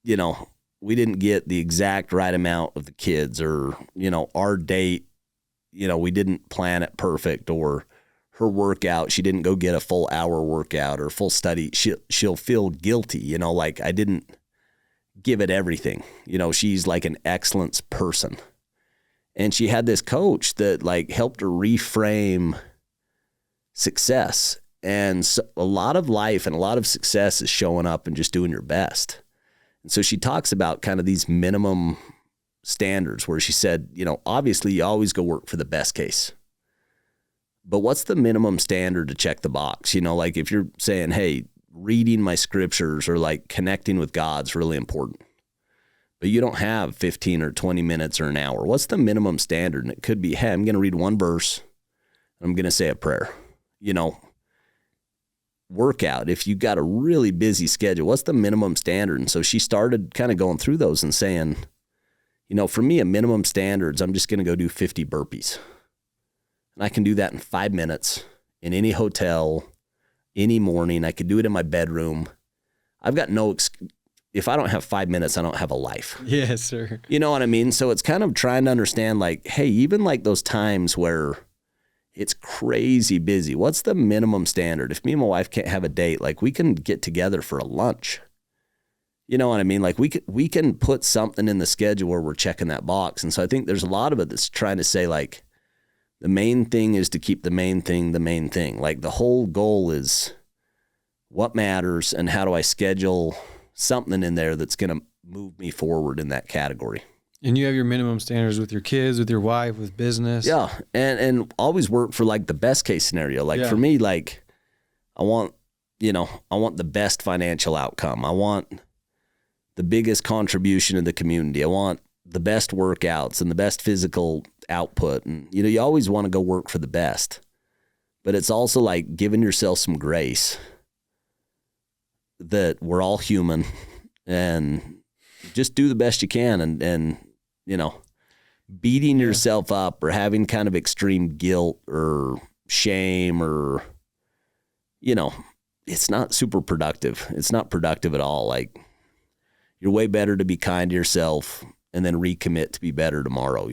you know, we didn't get the exact right amount of the kids, or, you know, our date, you know, we didn't plan it perfect, or her workout, she didn't go get a full hour workout or full study, she'll feel guilty, you know, like I didn't give it everything. You know, she's like an excellence person. And she had this coach that like helped her reframe success. And so a lot of life and a lot of success is showing up and just doing your best. And so she talks about kind of these minimum standards where she said, you know, obviously you always go work for the best case. But what's the minimum standard to check the box? You know, like if you're saying, hey, reading my scriptures or like connecting with God's really important, but you don't have 15 or 20 minutes or an hour. What's the minimum standard? And it could be, hey, I'm going to read one verse. I'm going to say a prayer. You know, workout. If you got a really busy schedule, what's the minimum standard? And so she started kind of going through those and saying, you know, for me, a minimum standards, I'm just going to go do 50 burpees. And I can do that in 5 minutes in any hotel, any morning. I could do it in my bedroom. I've got if I don't have 5 minutes, I don't have a life. Yes, sir. You know what I mean? So it's kind of trying to understand like, hey, even like those times where it's crazy busy, what's the minimum standard? If me and my wife can't have a date, like we can get together for a lunch. You know what I mean? Like we can put something in the schedule where we're checking that box. And so I think there's a lot of it that's trying to say like, the main thing is to keep the main thing the main thing. Like the whole goal is what matters and how do I schedule something in there that's going to move me forward in that category. And you have your minimum standards with your kids, with your wife, with business. Yeah. And always work for like the best case scenario. Like for me, like I want the best financial outcome. I want the biggest contribution in the community. I want the best workouts and the best physical output. And, you know, you always want to go work for the best, but it's also like giving yourself some grace that we're all human and just do the best you can. And, you know, beating yourself up or having kind of extreme guilt or shame or, it's not super productive. It's not productive at all. Like, you're way better to be kind to yourself and then recommit to be better tomorrow,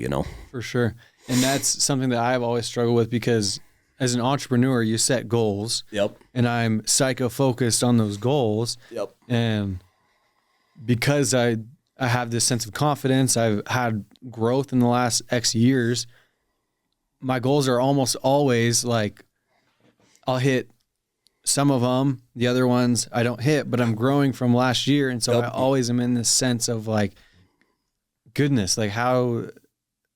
For sure. And that's something that I've always struggled with, because as an entrepreneur, you set goals. Yep. And I'm psycho-focused on those goals. Yep. And because I have this sense of confidence, I've had growth in the last X years, my goals are almost always like, I'll hit some of them, the other ones I don't hit, but I'm growing from last year. And so I always am in this sense of like, goodness, like how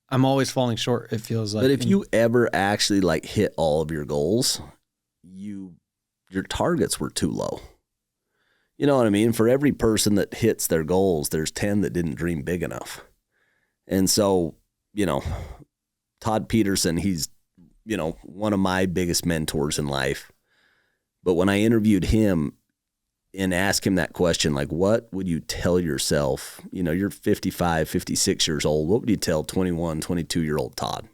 I'm always falling short, it feels like. But if you ever actually like hit all of your goals, your targets were too low. You know what I mean? For every person that hits their goals, there's 10 that didn't dream big enough. And so, Todd Peterson, he's, one of my biggest mentors in life. But when I interviewed him and asked him that question, like, what would you tell yourself? You're 55, 56 years old. What would you tell 21, 22-year-old Todd?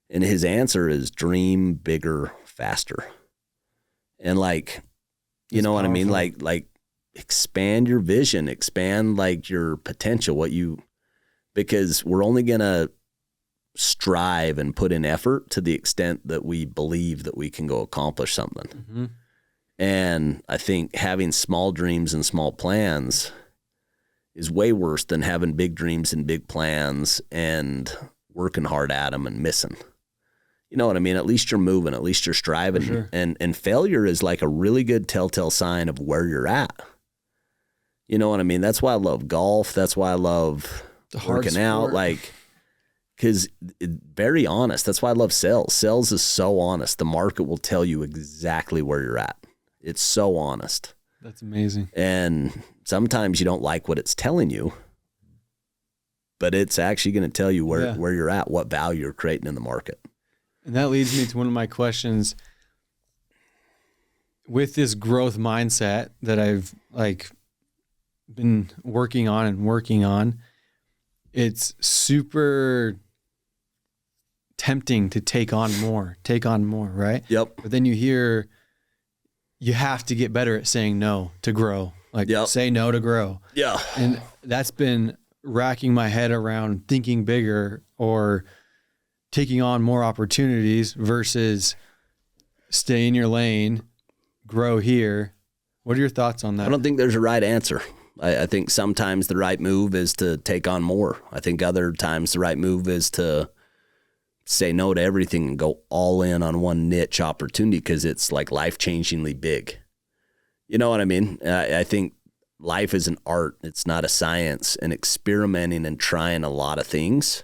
And his answer is dream bigger, faster. And like, you know what I mean? Like expand your vision, expand like your potential, because we're only going to strive and put in effort to the extent that we believe that we can go accomplish something. Mm-hmm. And I think having small dreams and small plans is way worse than having big dreams and big plans and working hard at them and missing. You know what I mean? At least you're moving, at least you're striving. Sure. And failure is like a really good telltale sign of where you're at. You know what I mean? That's why I love golf. That's why I love working out. Like, because very honest. That's why I love sales. Sales is so honest. The market will tell you exactly where you're at. It's so honest. That's amazing. And sometimes you don't like what it's telling you, but it's actually going to tell you where you're at, what value you're creating in the market. And that leads me to one of my questions. With this growth mindset that I've been working on, it's super tempting to take on more, right? Yep. But then you hear you have to get better at saying no to grow. Say no to grow. Yeah. And that's been racking my head around thinking bigger or taking on more opportunities versus stay in your lane, grow here. What are your thoughts on that? I don't think there's a right answer. I think sometimes the right move is to take on more. I think other times the right move is to say no to everything and go all in on one niche opportunity because it's like life-changingly big. You know what I mean? I think life is an art. It's not a science. And experimenting and trying a lot of things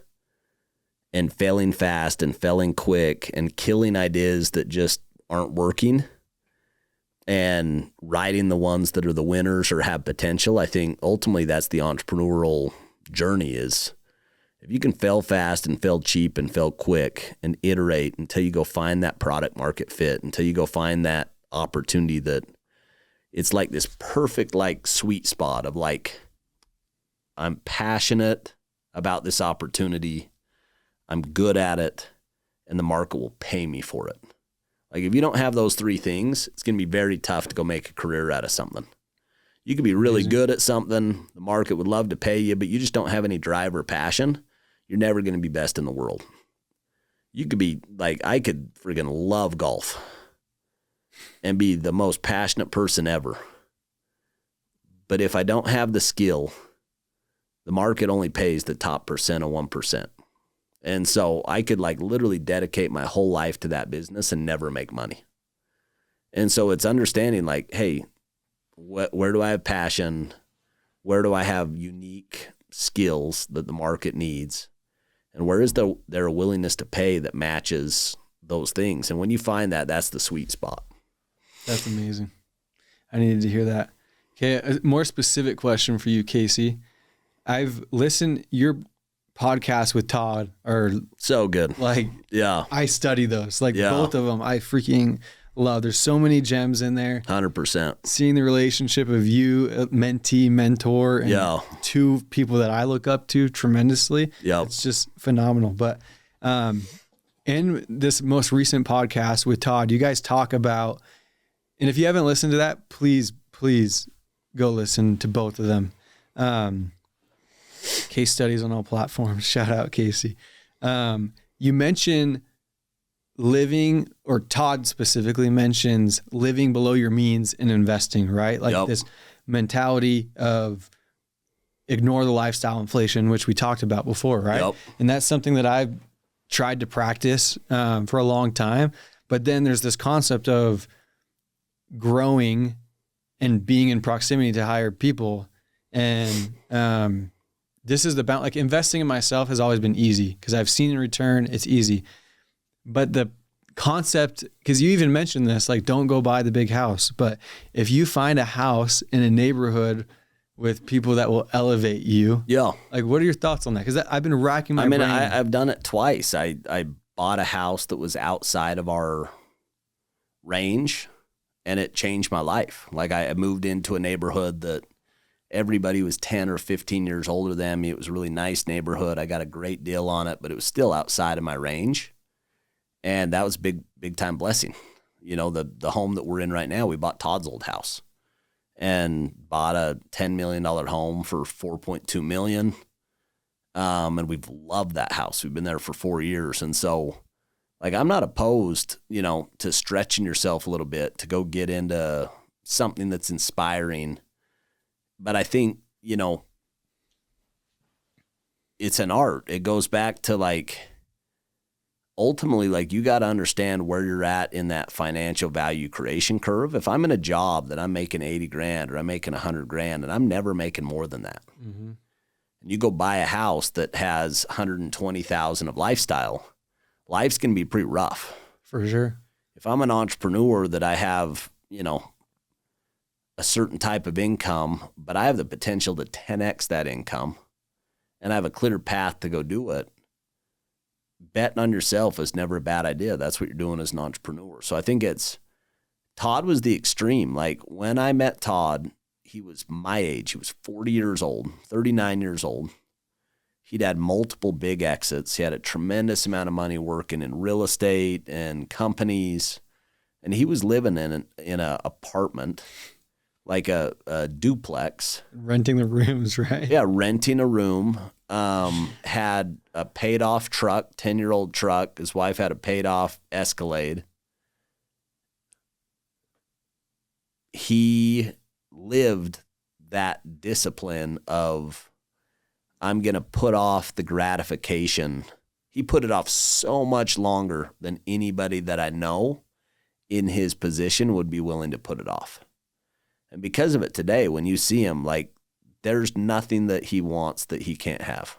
and failing fast and failing quick and killing ideas that just aren't working and riding the ones that are the winners or have potential. I think ultimately that's the entrepreneurial journey is if you can fail fast and fail cheap and fail quick and iterate until you go find that product market fit, until you go find that opportunity that it's like this perfect like sweet spot of like, I'm passionate about this opportunity. I'm good at it and the market will pay me for it. Like if you don't have those three things, it's going to be very tough to go make a career out of something. You could be really good at something. The market would love to pay you, but you just don't have any drive or passion. You're never going to be best in the world. You could be like, I could friggin' love golf and be the most passionate person ever. But if I don't have the skill, the market only pays the top percent of 1%. And so I could like literally dedicate my whole life to that business and never make money. And so it's understanding like, hey, where do I have passion? Where do I have unique skills that the market needs? And where is there a willingness to pay that matches those things? And when you find that, that's the sweet spot. That's amazing. I needed to hear that. Okay, a more specific question for you, Casey. I've listened, your podcast with Todd are so good. Like, yeah, I study those. Like both of them, I freaking love. There's so many gems in there. 100%. Seeing the relationship of you, mentee, mentor, and two people that I look up to tremendously. Yeah. It's just phenomenal. But in this most recent podcast with Todd, you guys talk about, and if you haven't listened to that, please go listen to both of them. Case studies on all platforms. Shout out, Casey. You mention living, or Todd specifically mentions living below your means in investing, right? Like this mentality of ignore the lifestyle inflation, which we talked about before, right? Yep. And that's something that I've tried to practice for a long time. But then there's this concept of growing and being in proximity to higher people. And this is like investing in myself has always been easy because I've seen a return. It's easy. But the concept, because you even mentioned this, like don't go buy the big house. But if you find a house in a neighborhood with people that will elevate you, like what are your thoughts on that? Because I've been racking my brain. I've done it twice. I bought a house that was outside of our range, and it changed my life. Like I moved into a neighborhood that everybody was 10 or 15 years older than me. It was a really nice neighborhood. I got a great deal on it, but it was still outside of my range. And that was a big time blessing. You know, the home that we're in right now, we bought Todd's old house and bought a $10 million home for $4.2 million. And we've loved that house. We've been there for 4 years. And so like, I'm not opposed, you know, to stretching yourself a little bit to go get into something that's inspiring. But I think, you know, it's an art. It goes back to like, ultimately, like you got to understand where you're at in that financial value creation curve. If I'm in a job that I'm making 80 grand or I'm making 100 grand and I'm never making more than that, and you go buy a house that has 120,000 of lifestyle, life's going to be pretty rough. For sure. If I'm an entrepreneur that I have, you know, a certain type of income, but I have the potential to 10x that income and I have a clear path to go do it, betting on yourself is never a bad idea. That's what you're doing as an entrepreneur. So I think Todd was the extreme. Like when I met Todd, he was my age. He was 40 years old, 39 years old. He'd had multiple big exits. He had a tremendous amount of money working in real estate and companies. And he was living in an apartment, like a duplex. Renting the rooms, right? Yeah, renting a room. Had a paid off truck, 10-year-old truck. His wife had a paid off Escalade. He lived that discipline of, I'm going to put off the gratification. He put it off so much longer than anybody that I know in his position would be willing to put it off. And because of it today, when you see him, like, there's nothing that he wants that he can't have.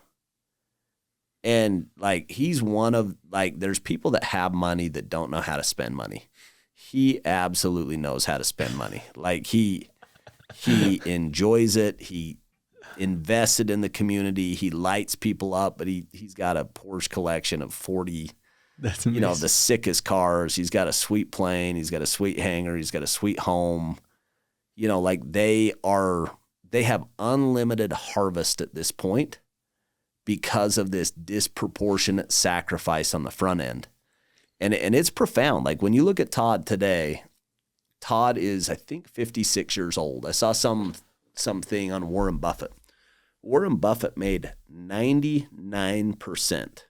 And like, he's one of, like, there's people that have money that don't know how to spend money. He absolutely knows how to spend money. Like he enjoys it. He invested in the community. He lights people up, but he's got a Porsche collection of 40, that's amazing. You know, the sickest cars. He's got a sweet plane. He's got a sweet hangar. He's got a sweet home. You know, like they have unlimited harvest at this point because of this disproportionate sacrifice on the front end. And it's profound. Like when you look at Todd today, Todd is, I think, 56 years old. I saw something on Warren Buffett. Warren Buffett made 99%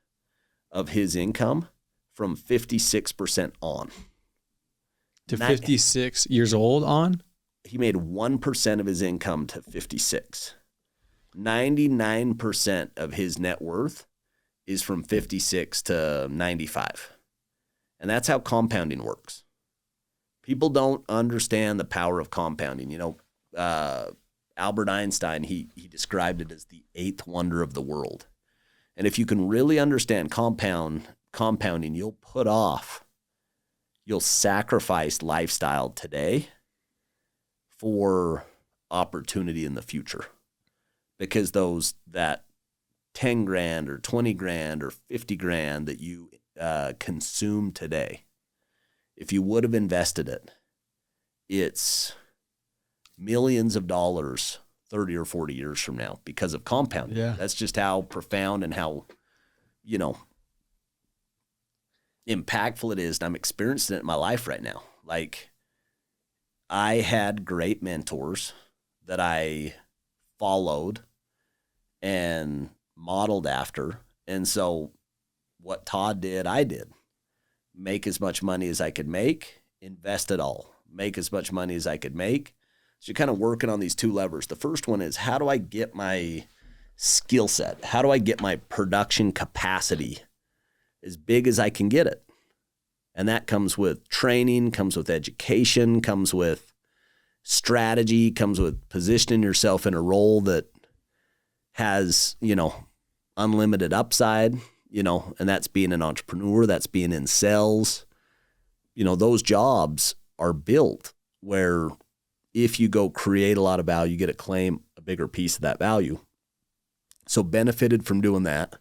of his income from 56% on. To 56 years old on? He made 1% of his income to 56. 99% of his net worth is from 56 to 95. And that's how compounding works. People don't understand the power of compounding. You know, Albert Einstein, he described it as the eighth wonder of the world. And if you can really understand compounding, you'll sacrifice lifestyle today for opportunity in the future, because that 10 grand or 20 grand or 50 grand that you consume today if you would have invested it, it's millions of dollars 30 or 40 years from now because of compounding. Yeah. That's just how profound and how, impactful it is. And I'm experiencing it in my life right now. Like, I had great mentors that I followed and modeled after. And so what Todd did, I did. Make as much money as I could make, invest it all. Make as much money as I could make. So you're kind of working on these two levers. The first one is, how do I get my skill set? How do I get my production capacity as big as I can get it? And that comes with training, comes with education, comes with strategy, comes with positioning yourself in a role that has, unlimited upside, and that's being an entrepreneur, that's being in sales. Those jobs are built where if you go create a lot of value, you get to claim a bigger piece of that value. So benefited from doing that.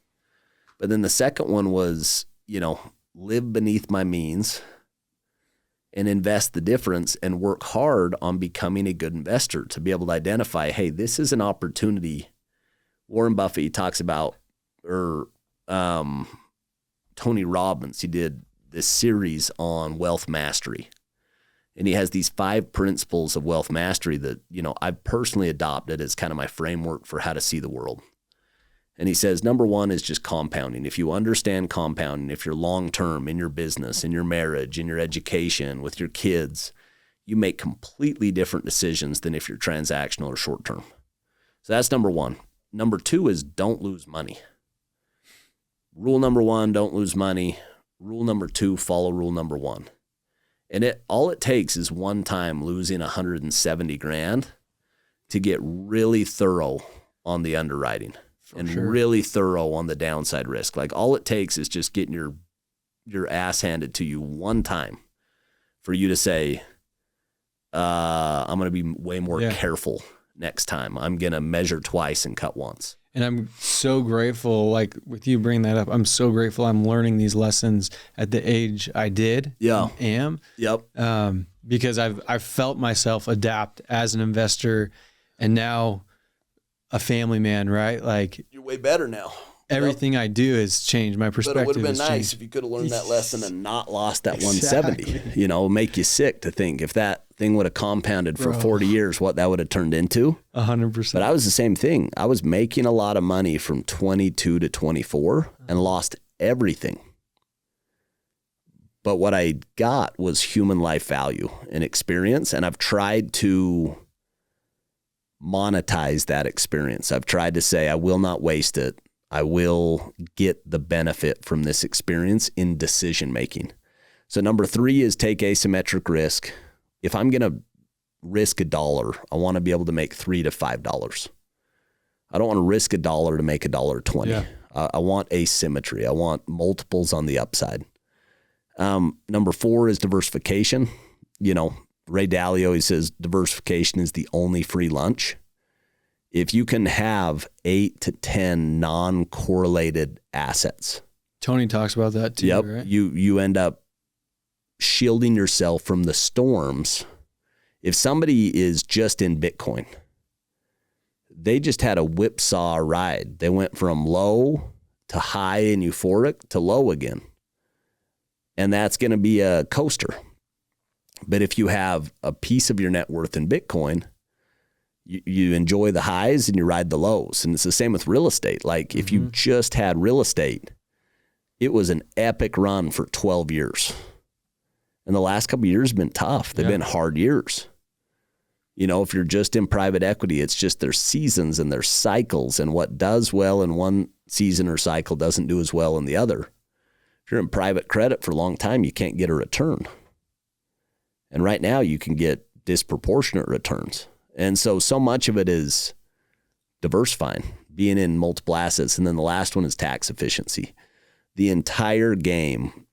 But then the second one was, live beneath my means and invest the difference and work hard on becoming a good investor to be able to identify, hey, this is an opportunity. Warren Buffett, he talks about, or Tony Robbins, he did this series on wealth mastery. And he has these 5 principles of wealth mastery that, I've personally adopted as kind of my framework for how to see the world. And he says, number 1 is just compounding. If you understand compounding, if you're long-term in your business, in your marriage, in your education, with your kids, you make completely different decisions than if you're transactional or short-term. So that's number 1. Number 2 is don't lose money. Rule number 1, don't lose money. Rule number 2, follow rule number 1. And all it takes is one time losing $170,000 to get really thorough on the underwriting really thorough on the downside risk. Like, all it takes is just getting your ass handed to you one time for you to say, I'm going to be way more careful next time. I'm going to measure twice and cut once. And I'm so grateful, like, with you bringing that up, I'm so grateful I'm learning these lessons at the age I did and am. Yep. Because I've felt myself adapt as an investor and now a family man, right? Like, you're way better now. Everything I do has changed. My perspective has changed. But it would have been nice if you could have learned that lesson and not lost that 170. Make you sick to think if that thing would have compounded for 40 years, what that would have turned into. 100%. But I was the same thing. I was making a lot of money from 22 to 24 and lost everything. But what I got was human life value and experience. And I've tried to monetize that experience. I've tried to say, I will not waste it. I will get the benefit from this experience in decision making. So number 3 is take asymmetric risk. If I'm going to risk $1, I want to be able to make $3 to $5. I don't want to risk $1 to make $1.20. Yeah. I want asymmetry. I want multiples on the upside. Number 4 is diversification. Ray Dalio, he says diversification is the only free lunch. If you can have 8 to 10 non-correlated assets. Tony talks about that too, right? You end up shielding yourself from the storms. If somebody is just in Bitcoin, they just had a whipsaw ride. They went from low to high and euphoric to low again. And that's going to be a coaster. But if you have a piece of your net worth in Bitcoin, you enjoy the highs and you ride the lows. And it's the same with real estate. Like, if you just had real estate, it was an epic run for 12 years. And the last couple of years have been tough. They've been hard years. If you're just in private equity, it's just there's seasons and there's cycles, and what does well in one season or cycle doesn't do as well in the other. If you're in private credit for a long time, you can't get a return. And right now you can get disproportionate returns. And so much of it is diversifying, being in multiple assets. And then the last one is tax efficiency. The entire game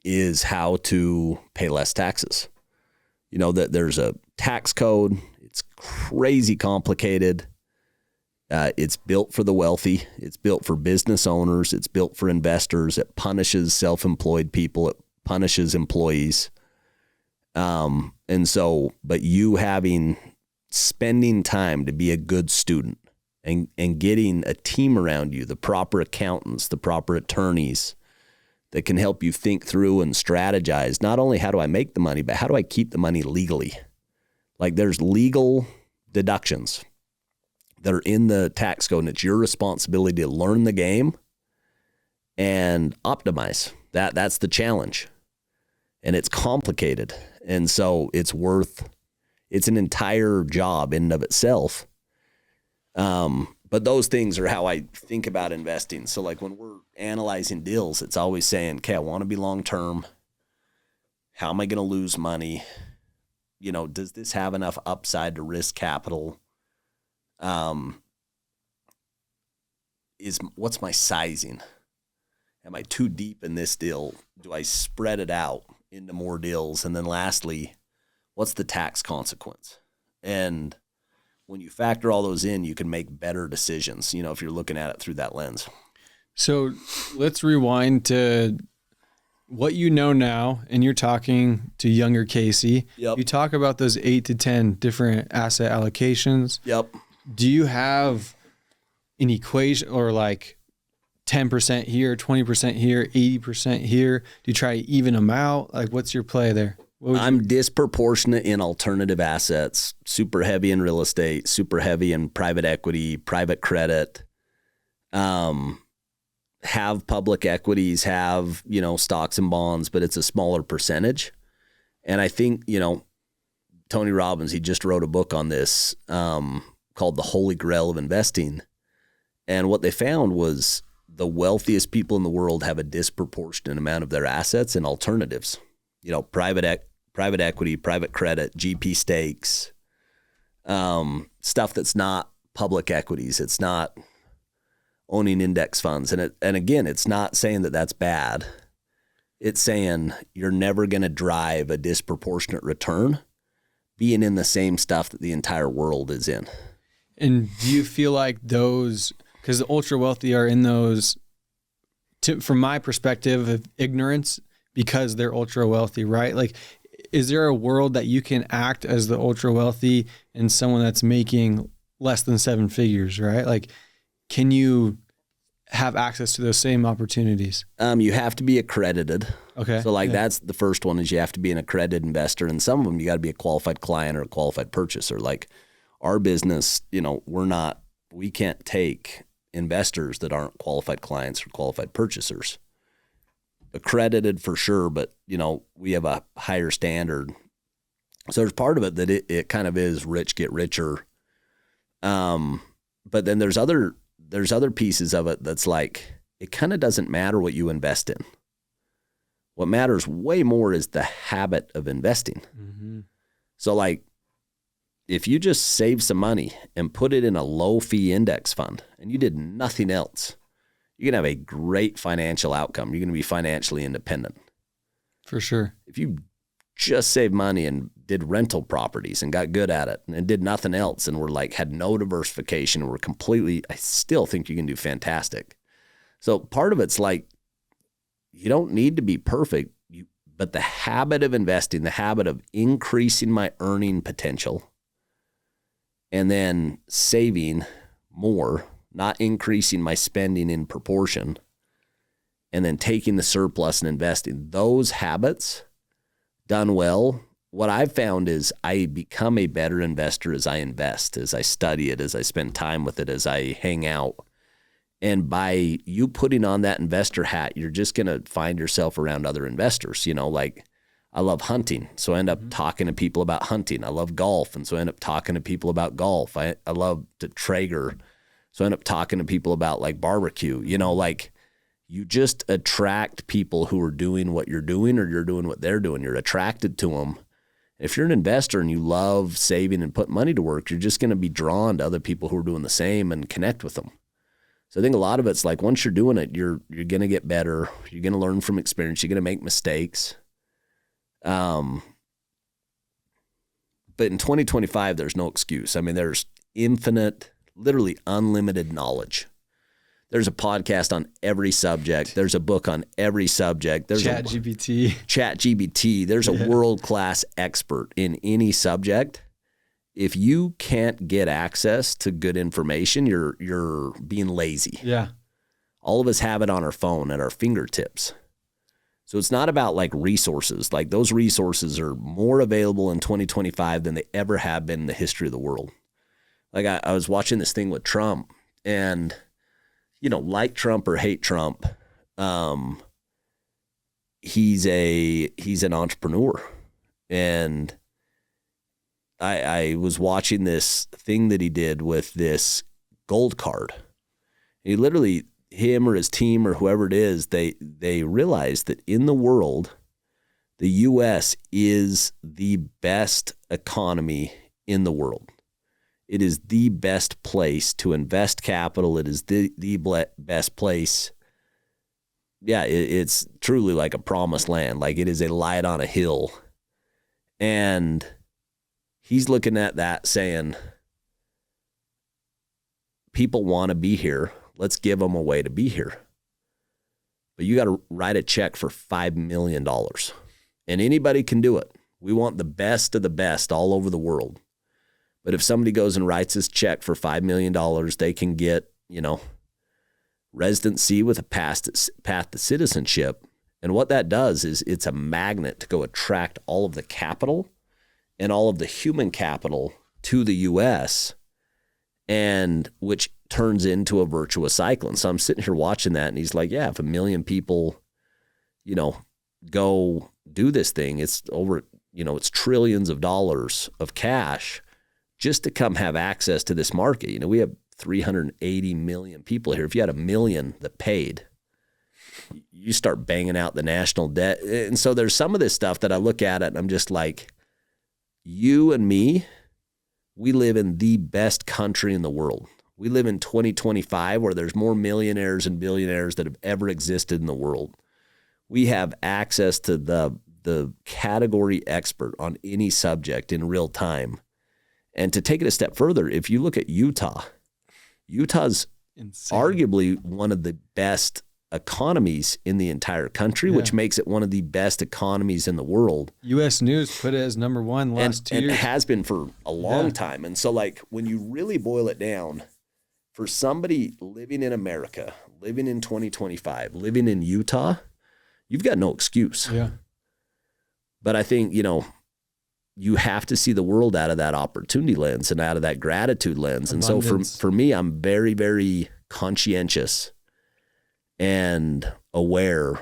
is how to pay less taxes. That there's a tax code. It's crazy complicated. It's built for the wealthy. It's built for business owners. It's built for investors. It punishes self-employed people. It punishes employees. And so, but you spending time to be a good student and getting a team around you, the proper accountants, the proper attorneys that can help you think through and strategize, not only how do I make the money, but how do I keep the money legally? Like there's legal deductions that are in the tax code, and it's your responsibility to learn the game and optimize. That's the challenge. And it's complicated. And so it's an entire job in and of itself. But those things are how I think about investing. So like when we're analyzing deals, it's always saying, okay, I want to be long-term. How am I going to lose money? You know, does this have enough upside to risk capital? What's my sizing? Am I too deep in this deal? Do I spread it out into more deals? And then lastly, what's the tax consequence? And when you factor all those in, you can make better decisions, you know, if you're looking at it through that lens. So let's rewind to what you know now, and you're talking to younger Casey. Yep. You talk about those 8 to 10 different asset allocations. Yep. Do you have an equation or like 10% here, 20% here, 80% here? Do you try to even them out? Like what's your play there? I'm disproportionate in alternative assets, super heavy in real estate, super heavy in private equity, private credit, have public equities, have, you know, stocks and bonds, but it's a smaller percentage. And I think, you know, Tony Robbins, he just wrote a book on this called The Holy Grail of Investing. And what they found was the wealthiest people in the world have a disproportionate amount of their assets in alternatives, you know, private equity, private credit, GP stakes, stuff that's not public equities. It's not owning index funds. And again, it's not saying that that's bad. It's saying you're never going to drive a disproportionate return being in the same stuff that the entire world is in. And do you feel like those, because the ultra wealthy are in those, from my perspective of ignorance, because they're ultra wealthy, right? Like, is there a world that you can act as the ultra wealthy and someone that's making less than 7 figures, right? Like, can you have access to those same opportunities? You have to be accredited. Okay. So that's the first one, is you have to be an accredited investor. And some of them, you got to be a qualified client or a qualified purchaser. Like our business, you know, we can't take investors that aren't qualified clients or qualified purchasers. Accredited for sure, but you know, we have a higher standard. So there's part of it that it kind of is rich get richer. But then there's other pieces of it that's like, it kind of doesn't matter what you invest in. What matters way more is the habit of investing. Mm-hmm. So like, if you just save some money and put it in a low fee index fund and you did nothing else, you're going to have a great financial outcome. You're going to be financially independent. For sure. If you just saved money and did rental properties and got good at it and did nothing else and had no diversification and I still think you can do fantastic. So part of it's like, you don't need to be perfect, but the habit of investing, the habit of increasing my earning potential and then saving more, not increasing my spending in proportion, and then taking the surplus and investing. Those habits done well, what I've found is I become a better investor as I invest, as I study it, as I spend time with it, as I hang out. And by you putting on that investor hat, you're just going to find yourself around other investors. You know, like I love hunting, so I end up talking to people about hunting. I love golf, and so I end up talking to people about golf. I love to Traeger, so I end up talking to people about like barbecue. You know, like you just attract people who are doing what you're doing or you're doing what they're doing. You're attracted to them. If you're an investor and you love saving and put money to work, you're just going to be drawn to other people who are doing the same and connect with them. So I think a lot of it's like once you're doing it, you're going to get better. You're going to learn from experience. You're going to make mistakes. But in 2025, there's no excuse. I mean, there's infinite, literally unlimited knowledge. There's a podcast on every subject. There's a book on every subject. There's ChatGPT. There's a world-class expert in any subject. If you can't get access to good information, you're being lazy. Yeah. All of us have it on our phone at our fingertips. So it's not about like resources. Like those resources are more available in 2025 than they ever have been in the history of the world. Like I was watching this thing with Trump, and like Trump or hate Trump, he's an entrepreneur. And I was watching this thing that he did with this gold card. He literally, him or his team or whoever it is, they realized that in the world, the U.S. is the best economy in the world. It is the best place to invest capital. It is the best place. Yeah, it's truly like a promised land. Like it is a light on a hill. And he's looking at that saying, people want to be here. Let's give them a way to be here. But you got to write a check for $5 million. And anybody can do it. We want the best of the best all over the world. But if somebody goes and writes this check for $5 million, they can get, residency with a path to citizenship. And what that does is it's a magnet to go attract all of the capital and all of the human capital to the U.S., and which turns into a virtuous cycle. And so I'm sitting here watching that, and he's like, yeah, if 1 million people, go do this thing, it's over, it's trillions of dollars of cash just to come have access to this market. We have 380 million people here. If you had 1 million that paid, you start banging out the national debt. And so there's some of this stuff that I look at it and I'm just like, you and me, we live in the best country in the world. We live in 2025 where there's more millionaires and billionaires that have ever existed in the world. We have access to the category expert on any subject in real time. And to take it a step further, if you look at Utah's insane. Arguably one of the best economies in the entire country, which makes it one of the best economies in the world. U.S. News put it as number one last 2 years. And it has been for a long time. And so like when you really boil it down, for somebody living in America, living in 2025, living in Utah, you've got no excuse. Yeah. But I think, you have to see the world out of that opportunity lens and out of that gratitude lens. Abundance. And so for me, I'm very, very conscientious and aware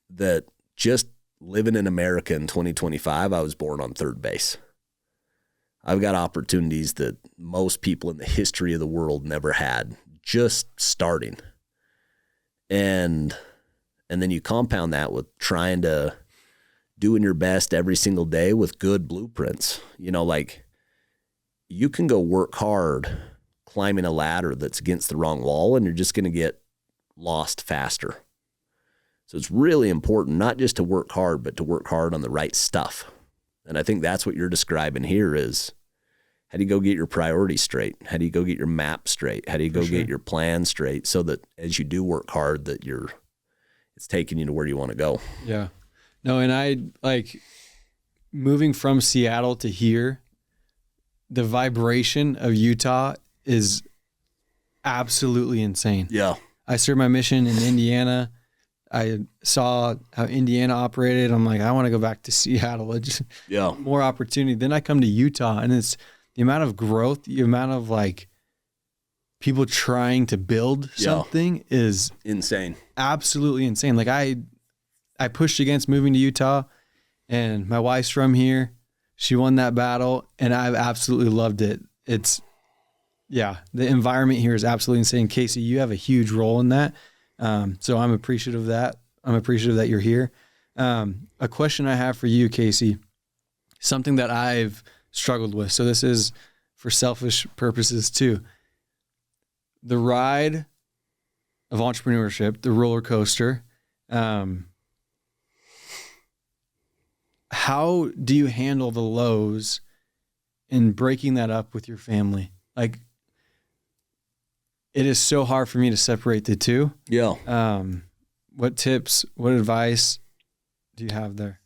that just living in America in 2025, I was born on third base. I've got opportunities that most people in the history of the world never had, just starting. And then you compound that with trying to doing your best every single day with good blueprints. Like you can go work hard climbing a ladder that's against the wrong wall and you're just going to get lost faster. So it's really important not just to work hard, but to work hard on the right stuff. And I think that's what you're describing here is how do you go get your priorities straight? How do you go get your map straight? How do you go get your plan straight so that as you do work hard that it's taking you to where you want to go? Yeah. No, and I like moving from Seattle to here, the vibration of Utah is absolutely insane. Yeah. I served my mission in Indiana. I saw how Indiana operated. I'm like, I want to go back to Seattle. Just more opportunity. Then I come to Utah and it's the amount of growth, the amount of like people trying to build something is insane. Absolutely insane. Like I pushed against moving to Utah and my wife's from here. She won that battle and I've absolutely loved it. The environment here is absolutely insane. Casey, you have a huge role in that. So I'm appreciative of that. I'm appreciative that you're here. A question I have for you, Casey, something that I've struggled with. So this is for selfish purposes too. The ride of entrepreneurship, the roller coaster, how do you handle the lows and breaking that up with your family? Like it is so hard for me to separate the two. Yeah. What tips, what advice do you have there?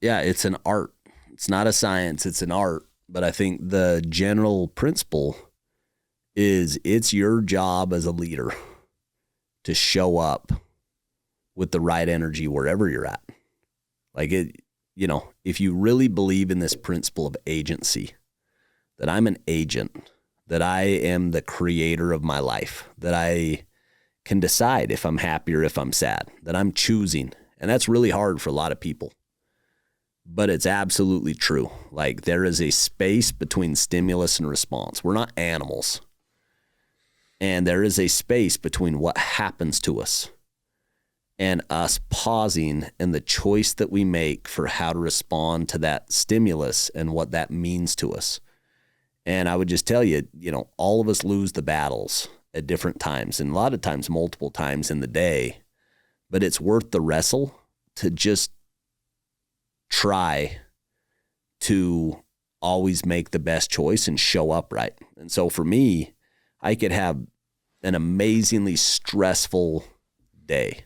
Yeah, it's an art. It's not a science, it's an art. But I think the general principle is it's your job as a leader to show up with the right energy wherever you're at. Like it, you know, if you really believe in this principle of agency, that I'm an agent, that I am the creator of my life, that I can decide if I'm happy or if I'm sad, that I'm choosing. And that's really hard for a lot of people. But it's absolutely true. Like there is a space between stimulus and response. We're not animals. And there is a space between what happens to us and us pausing and the choice that we make for how to respond to that stimulus and what that means to us. And I would just tell you, you know, all of us lose the battles at different times, and a lot of times multiple times in the day, but it's worth the wrestle to just try to always make the best choice and show up right. And so for me, I could have an amazingly stressful day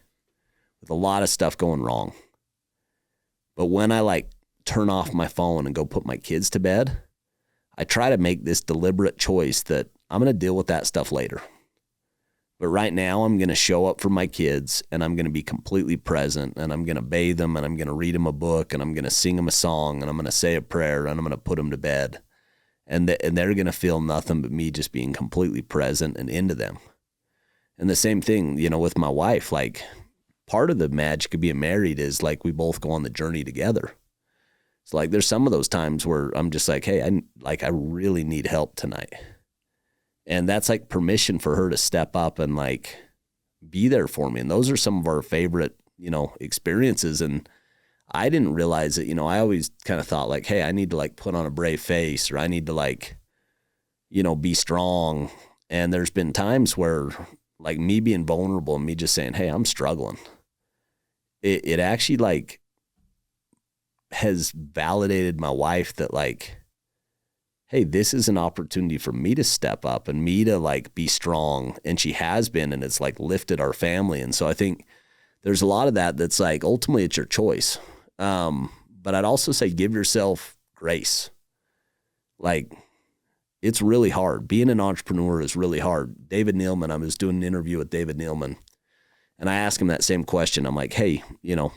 with a lot of stuff going wrong. But when I like turn off my phone and go put my kids to bed, I try to make this deliberate choice that I'm going to deal with that stuff later. But right now I'm going to show up for my kids and I'm going to be completely present and I'm going to bathe them and I'm going to read them a book and I'm going to sing them a song and I'm going to say a prayer and I'm going to put them to bed. And they're going to feel nothing but me just being completely present and into them. And the same thing, you know, with my wife, like part of the magic of being married is like we both go on the journey together. So like there's some of those times where I'm just like, hey, I really need help tonight. And that's like permission for her to step up and like be there for me. And those are some of our favorite, you know, experiences. And I didn't realize it, you know, I always kind of thought like, hey, I need to like put on a brave face or I need to like, you know, be strong. And there's been times where like me being vulnerable and me just saying, hey, I'm struggling. It actually like has validated my wife that like, hey, this is an opportunity for me to step up and me to like be strong. And she has been, and it's like lifted our family. And so I think there's a lot of that that's like, ultimately it's your choice. But I'd also say give yourself grace. Like it's really hard. Being an entrepreneur is really hard. David Neilman, I was doing an interview with David Neilman and I asked him that same question. I'm like, hey, you know,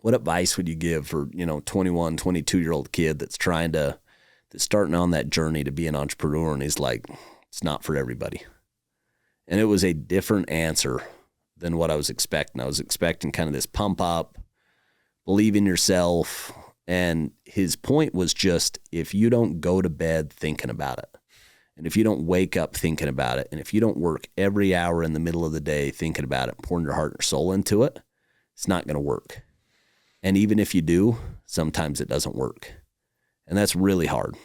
what advice would you give for, you know, 21, 22-year-old kid that's starting on that journey to be an entrepreneur? And he's like, it's not for everybody. And it was a different answer than what I was expecting. I was expecting kind of this pump up, believe in yourself. And his point was just, if you don't go to bed thinking about it, and if you don't wake up thinking about it, and if you don't work every hour in the middle of the day thinking about it, pouring your heart and your soul into it, it's not going to work. And even if you do, sometimes it doesn't work. And that's really hard.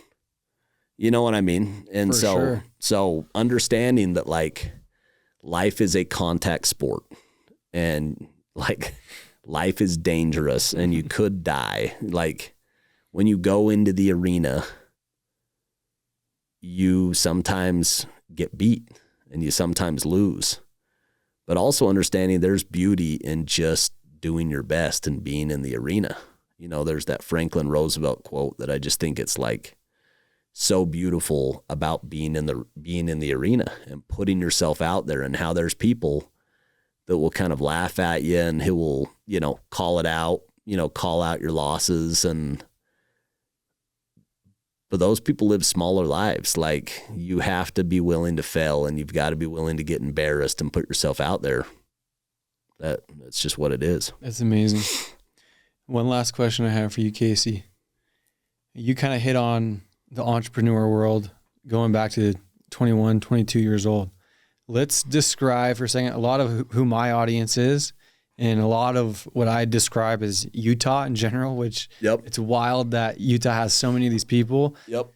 You know what I mean? And so understanding that like life is a contact sport and like life is dangerous and you could die. Like when you go into the arena, you sometimes get beat and you sometimes lose, but also understanding there's beauty in just doing your best and being in the arena. You know, there's that Franklin Roosevelt quote that I just think it's like so beautiful about being in the arena and putting yourself out there, and how there's people that will kind of laugh at you and who will, you know, call it out, you know, call out your losses. But those people live smaller lives. Like you have to be willing to fail and you've got to be willing to get embarrassed and put yourself out there. That's just what it is. That's amazing. One last question I have for you, Casey. You kind of hit on the entrepreneur world going back to 21, 22 years old. Let's describe for a second a lot of who my audience is and a lot of what I describe as Utah in general, which It's wild that Utah has so many of these people. Yep.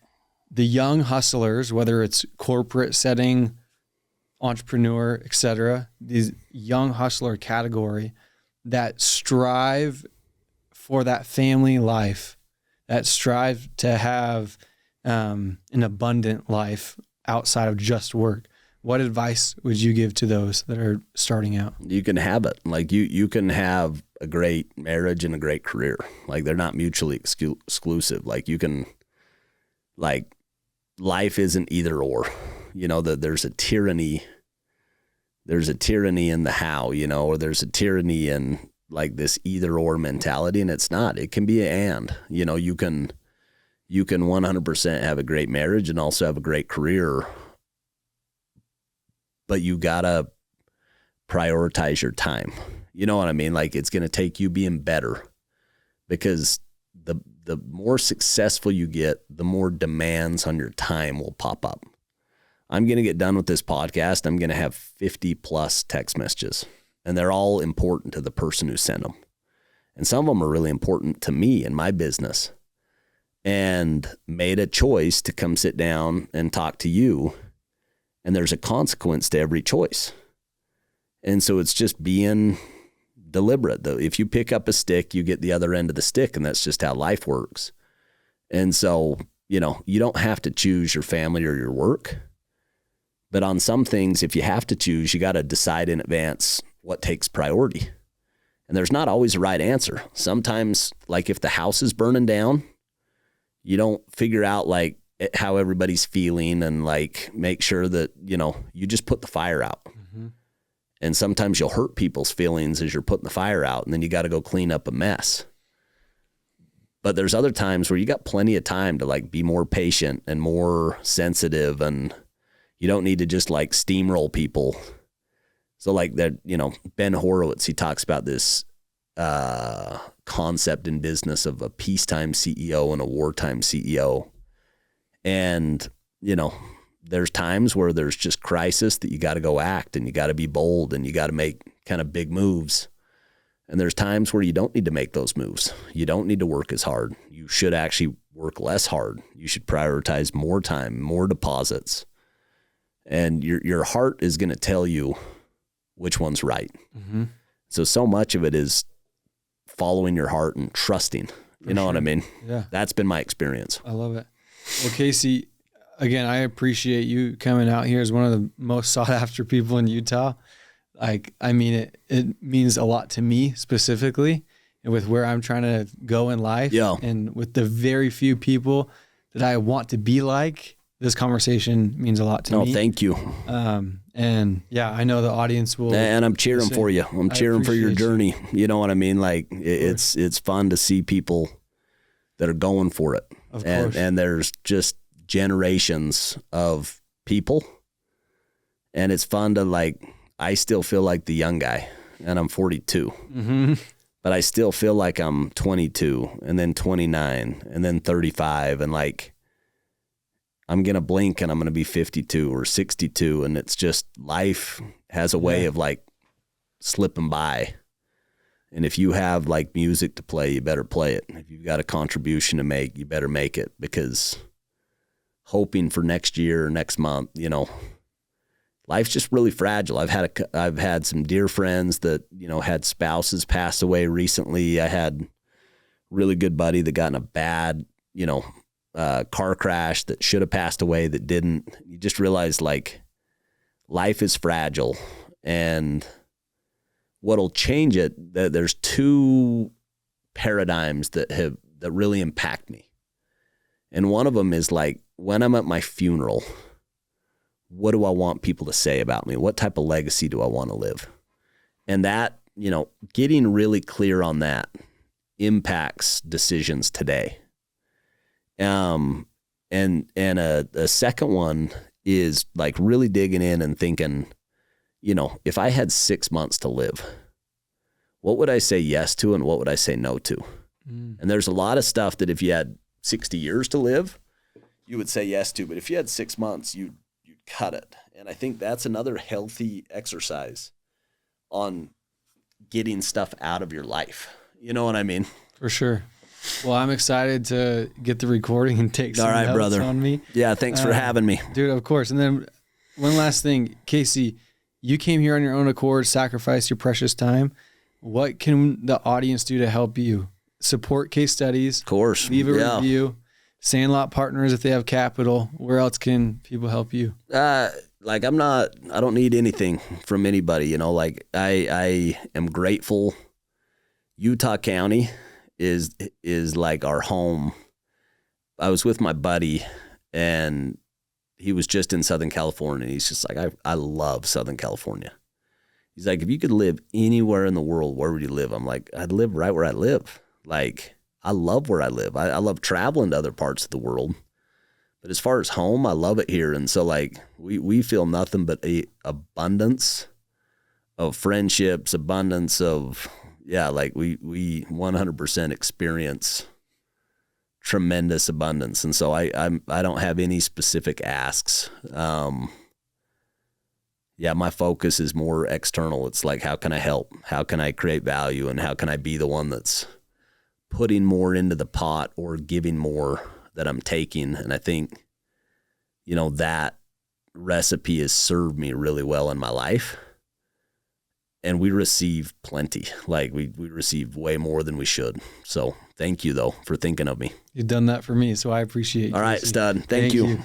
The young hustlers, whether it's corporate setting, entrepreneur, et cetera, these young hustler category that strive for that family life, that strive to have an abundant life outside of just work, what advice would you give to those that are starting out? You can have it. Like you can have a great marriage and a great career. Like they're not mutually exclusive. Like you can, like life isn't either or, you know, that there's a tyranny in the how, you know, or there's a tyranny in like this either or mentality, and it's not. It can be an and, you know, you can 100% have a great marriage and also have a great career, but you gotta prioritize your time. You know what I mean? Like it's going to take you being better, because the more successful you get, the more demands on your time will pop up. I'm going to get done with this podcast. I'm going to have 50 plus text messages, and they're all important to the person who sent them. And some of them are really important to me and my business, and made a choice to come sit down and talk to you. And there's a consequence to every choice. And so it's just being deliberate, though. If you pick up a stick, you get the other end of the stick, and that's just how life works. And so, you know, you don't have to choose your family or your work, but on some things, if you have to choose, you got to decide in advance what takes priority. And there's not always a right answer. Sometimes, like if the house is burning down, you don't figure out like how everybody's feeling and like make sure that, you know, you just put the fire out. Mm-hmm. And sometimes you'll hurt people's feelings as you're putting the fire out, and then you got to go clean up a mess. But there's other times where you got plenty of time to like be more patient and more sensitive, and you don't need to just like steamroll people. So like that, you know, Ben Horowitz, he talks about this concept in business of a peacetime CEO and a wartime CEO. And, you know, there's times where there's just crisis that you got to go act, and you got to be bold, and you got to make kind of big moves. And there's times where you don't need to make those moves. You don't need to work as hard. You should actually work less hard. You should prioritize more time, more deposits. And your heart is going to tell you which one's right. Mm-hmm. So much of it is following your heart and trusting. You know what I mean? Yeah. That's been my experience. I love it. Well, Casey, again, I appreciate you coming out here as one of the most sought after people in Utah. Like, I mean, it means a lot to me specifically, and with where I'm trying to go in life, and with the very few people that I want to be like, this conversation means a lot to me. Oh, thank you. And yeah, I know the audience will. And I'm cheering for you. I'm cheering for your journey. You know what I mean? Like it's fun to see people that are going for it. Of course. And there's just generations of people, and it's fun to like, I still feel like the young guy, and I'm 42, mm-hmm. but I still feel like I'm 22 and then 29 and then 35. And like, I'm going to blink and I'm going to be 52 or 62. And it's just, life has a way of like slipping by. And if you have like music to play, you better play it. If you've got a contribution to make, you better make it, because hoping for next year or next month, you know, life's just really fragile. I've had some dear friends that, you know, had spouses pass away recently. I had a really good buddy that got in a bad, you know, car crash that should have passed away that didn't. You just realize like life is fragile, and what'll change it, that there's two paradigms that really impact me. And one of them is like, when I'm at my funeral, what do I want people to say about me? What type of legacy do I want to live? And that, you know, getting really clear on that impacts decisions today. And a second one is like really digging in and thinking, you know, if I had 6 months to live, what would I say yes to and what would I say no to? Mm. And there's a lot of stuff that if you had 60 years to live, you would say yes to, but if you had 6 months, you'd cut it. And I think that's another healthy exercise on getting stuff out of your life. You know what I mean? For sure. Well, I'm excited to get the recording and take some notes brother. On me. Yeah, thanks for having me. Dude, of course. And then one last thing, Casey, you came here on your own accord, sacrificed your precious time. What can the audience do to help you? Support case studies. Of course. Leave a review. Sandlot Partners, if they have capital, where else can people help you? Like I don't need anything from anybody, you know, like I am grateful. Utah County is like our home. I was with my buddy and he was just in Southern California. And he's just like, I love Southern California. He's like, if you could live anywhere in the world, where would you live? I'm like, I'd live right where I live. Like, I love where I live. I love traveling to other parts of the world. But as far as home, I love it here. And so like we feel nothing but a abundance of friendships, abundance of, like we 100% experience tremendous abundance. And so I don't have any specific asks. My focus is more external. It's like, how can I help? How can I create value? And how can I be the one that's putting more into the pot or giving more that I'm taking? And I think, you know, that recipe has served me really well in my life. And we receive plenty. Like we receive way more than we should. So thank you though for thinking of me. You've done that for me, so I appreciate it. All right, stud. Thank you.